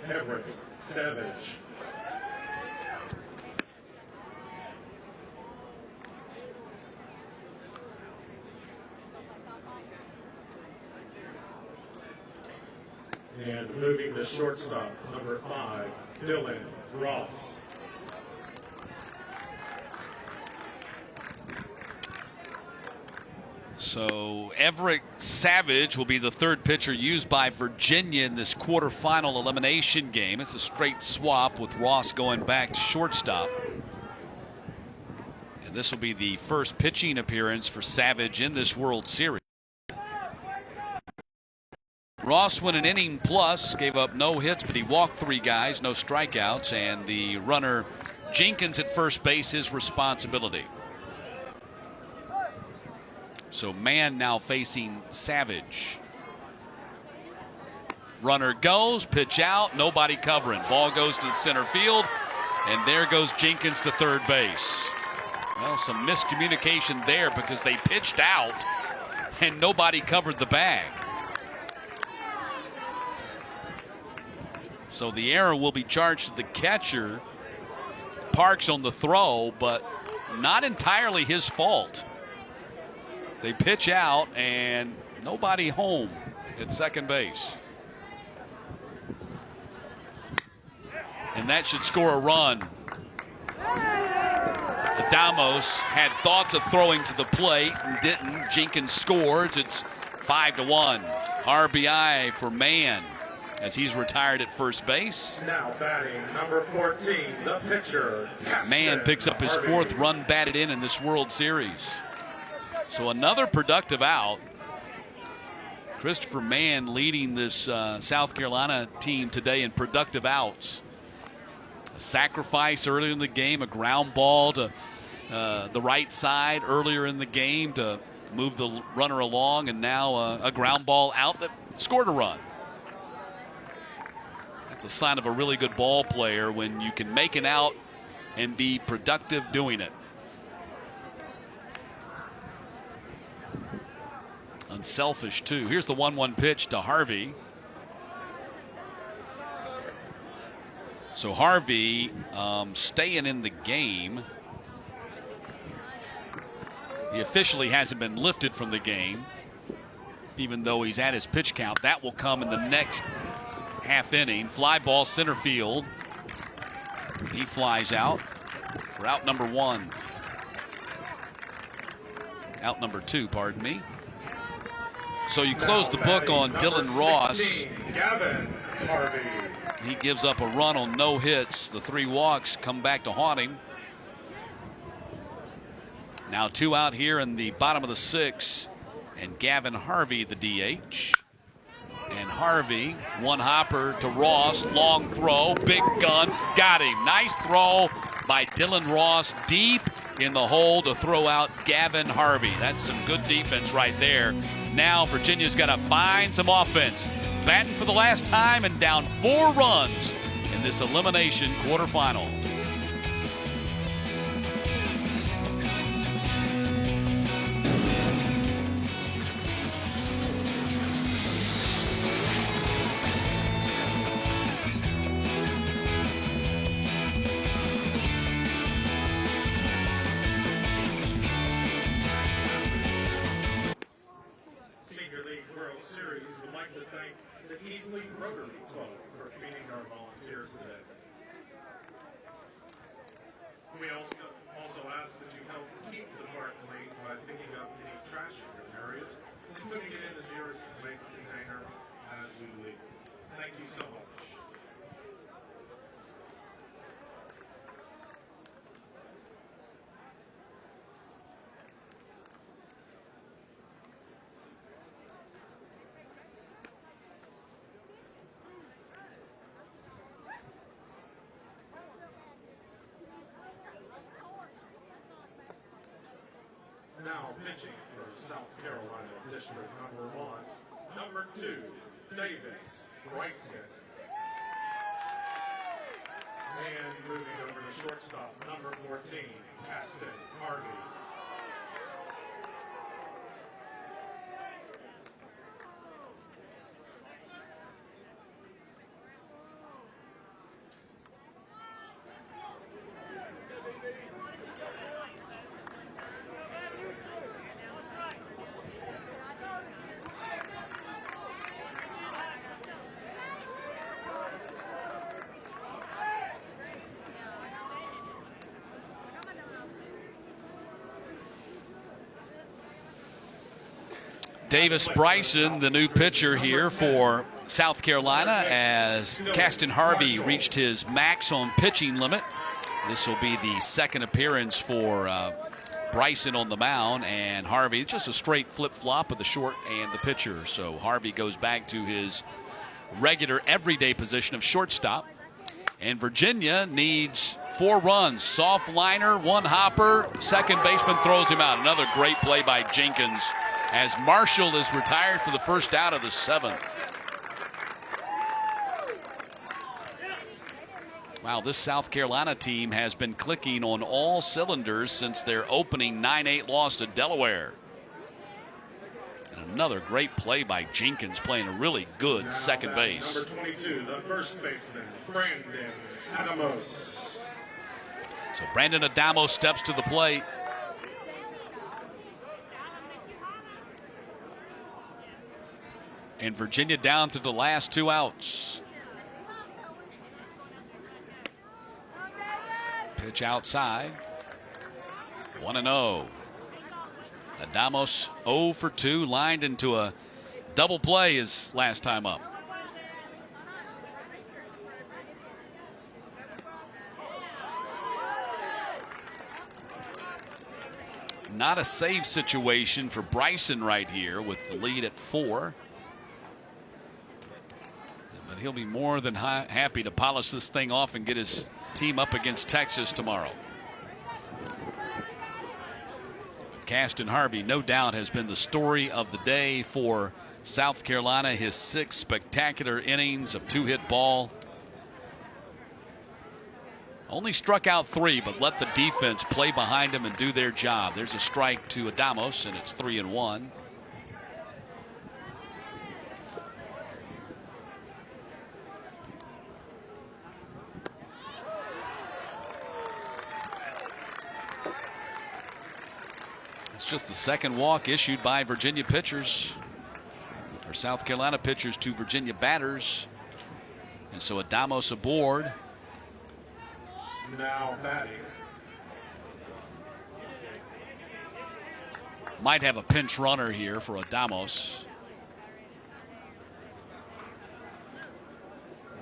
Everett Savage. And moving to shortstop, number 5, Dylan Ross. So Everett Savage will be the third pitcher used by Virginia in this quarterfinal elimination game. It's a straight swap with Ross going back to shortstop. And this will be the first pitching appearance for Savage in this World Series. Ross went an inning plus, gave up no hits, but he walked 3 guys, no strikeouts, and the runner Jenkins at first base, his responsibility. So Mann now facing Savage. Runner goes, pitch out, nobody covering. Ball goes to center field, and there goes Jenkins to third base. Well, some miscommunication there because they pitched out and nobody covered the bag. So the error will be charged to the catcher. Parks on the throw, but not entirely his fault. They pitch out and nobody home at second base. And that should score a run. Adamos had thoughts of throwing to the plate and didn't. Jenkins scores. It's 5-1. RBI for Mann as he's retired at first base. Now batting number 14, the pitcher. Mann picks up his 4th run batted in this World Series. So another productive out. Christopher Mann leading this South Carolina team today in productive outs. A sacrifice earlier in the game, a ground ball to the right side earlier in the game to move the runner along, and now a ground ball out that scored a run. That's a sign of a really good ball player when you can make an out and be productive doing it. Unselfish, too. Here's the 1-1 pitch to Harvey. So Harvey staying in the game. He officially hasn't been lifted from the game, even though he's at his pitch count. That will come in the next half inning. Fly ball center field. He flies out for out number 1. Out number 2, pardon me. So you close the book on Dylan Ross. He gives up a run on no hits. The 3 walks come back to haunt him. Now 2 out here in the bottom of the 6th, and Gavin Harvey, the DH. And Harvey, one hopper to Ross, long throw, big gun, got him. Nice throw by Dylan Ross, deep in the hole to throw out Gavin Harvey. That's some good defense right there. Now Virginia's got to find some offense. Batting for the last time and down 4 runs in this elimination quarterfinal. Senior League World Series would like to thank the Easley Rotary Club for feeding our volunteers today. We also ask that you help keep the park clean by picking up any trash in your area and putting it in the nearest waste container as you leave. Thank you so much. Now pitching for South Carolina District number 1, number 2, Davis Bryson. And moving over to shortstop, number 14, Caston Harvey. Davis Bryson, the new pitcher here for South Carolina, as Caston Harvey reached his max on pitching limit. This will be the second appearance for Bryson on the mound, and Harvey, just a straight flip-flop of the short and the pitcher. So Harvey goes back to his regular everyday position of shortstop. And Virginia needs 4 runs. Soft liner, 1 hopper, second baseman throws him out. Another great play by Jenkins, as Marshall is retired for the first out of the 7th. Wow, this South Carolina team has been clicking on all cylinders since their opening 9-8 loss to Delaware. And another great play by Jenkins, playing a really good second base. Number 22, the first baseman, Brandon Adamos. So Brandon Adamo steps to the plate. And Virginia down to the last 2 outs. Pitch outside. 1-0. Adamos 0 for 2, lined into a double play his last time up. Not a save situation for Bryson right here with the lead at 4. But he'll be more than happy to polish this thing off and get his team up against Texas tomorrow. Caston Harvey, no doubt, has been the story of the day for South Carolina. His 6 spectacular innings of 2-hit ball. Only struck out 3, but let the defense play behind him and do their job. There's a strike to Adamos, and it's 3-1. It's just the second walk issued by Virginia pitchers, or South Carolina pitchers, to Virginia batters. And so Adamos aboard. Now batting. Might have a pinch runner here for Adamos.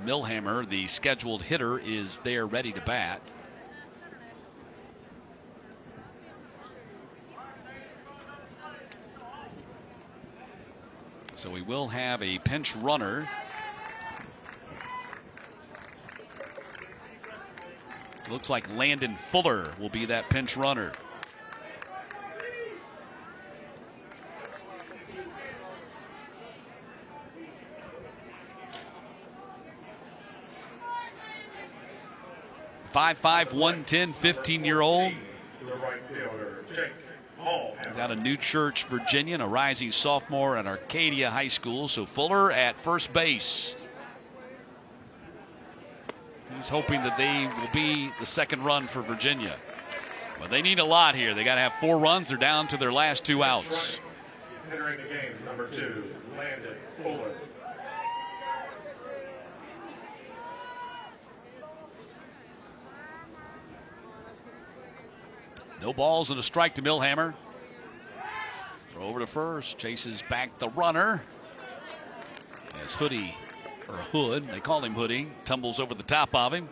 Millhammer, the scheduled hitter, is there ready to bat. So we will have a pinch runner. Looks like Landon Fuller will be that pinch runner. .55", 110, 15-year-old. The right fielder, Jake. He's out of New Church, Virginia, and a rising sophomore at Arcadia High School. So Fuller at first base. He's hoping that they will be the second run for Virginia. But they need a lot here. They got to have 4 runs. They're down to their last 2 outs. Entering the game, number 2, Landon Fuller. No balls and a strike to Millhammer. Throw over to first. Chases back the runner. As Hoodie, or Hood, they call him Hoodie, tumbles over the top of him.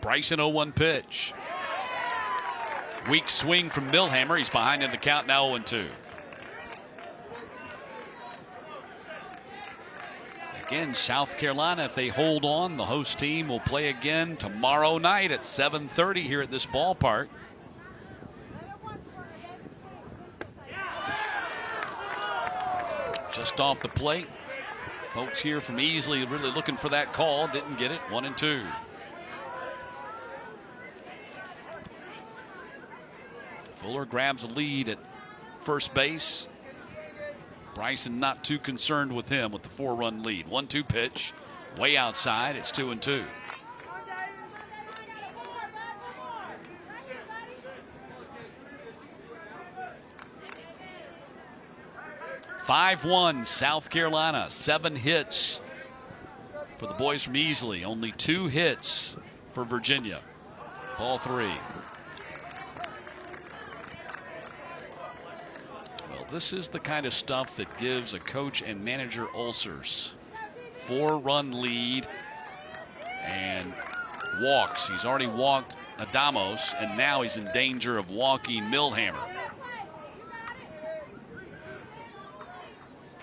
Bryson 0-1 pitch. Weak swing from Millhammer. He's behind in the count now 0-2. Again, South Carolina, if they hold on, the host team will play again tomorrow night at 7:30 here at this ballpark. Just off the plate. Folks here from Easley really looking for that call. Didn't get it. 1-2. Fuller grabs a lead at first base. Bryson not too concerned with him with the 4-run lead. 1-2 pitch. Way outside. It's 2-2. (5-1) South Carolina. 7 hits for the boys from Easley. Only 2 hits for Virginia. Ball 3. This is the kind of stuff that gives a coach and manager ulcers. 4-run lead and walks. He's already walked Adamos, and now he's in danger of walking Millhammer.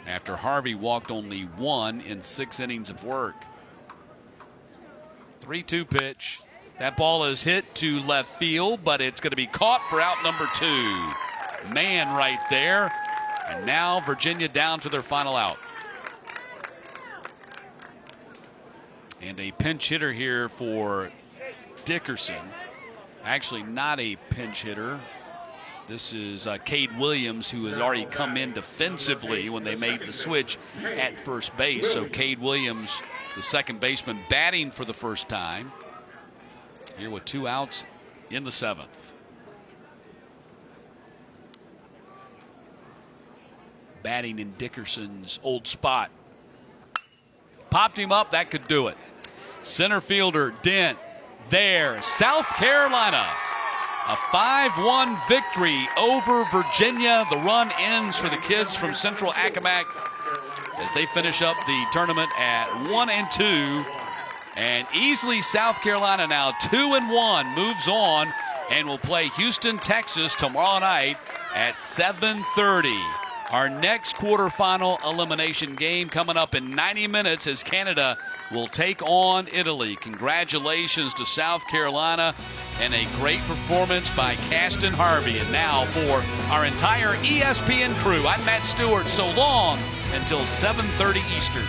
After Harvey walked only 1 in 6 innings of work. 3-2 pitch. That ball is hit to left field, but it's going to be caught for out number 2. Man right there, and now Virginia down to their final out. And a pinch hitter here for Dickerson. Actually not a pinch hitter. This is Cade Williams, who has already come in defensively when they made the switch at first base. So Cade Williams, the second baseman, batting for the first time here with 2 outs in the 7th. Batting in Dickerson's old spot. Popped him up. That could do it. Center fielder Dent there. South Carolina. A 5-1 victory over Virginia. The run ends for the kids from Central Accomack as they finish up the tournament at 1-2. And Easley, South Carolina now 2-1 moves on and will play Houston, Texas tomorrow night at 7:30. Our next quarterfinal elimination game coming up in 90 minutes as Canada will take on Italy. Congratulations to South Carolina and a great performance by Caston Harvey. And now for our entire ESPN crew, I'm Matt Stewart. So long until 7:30 Eastern.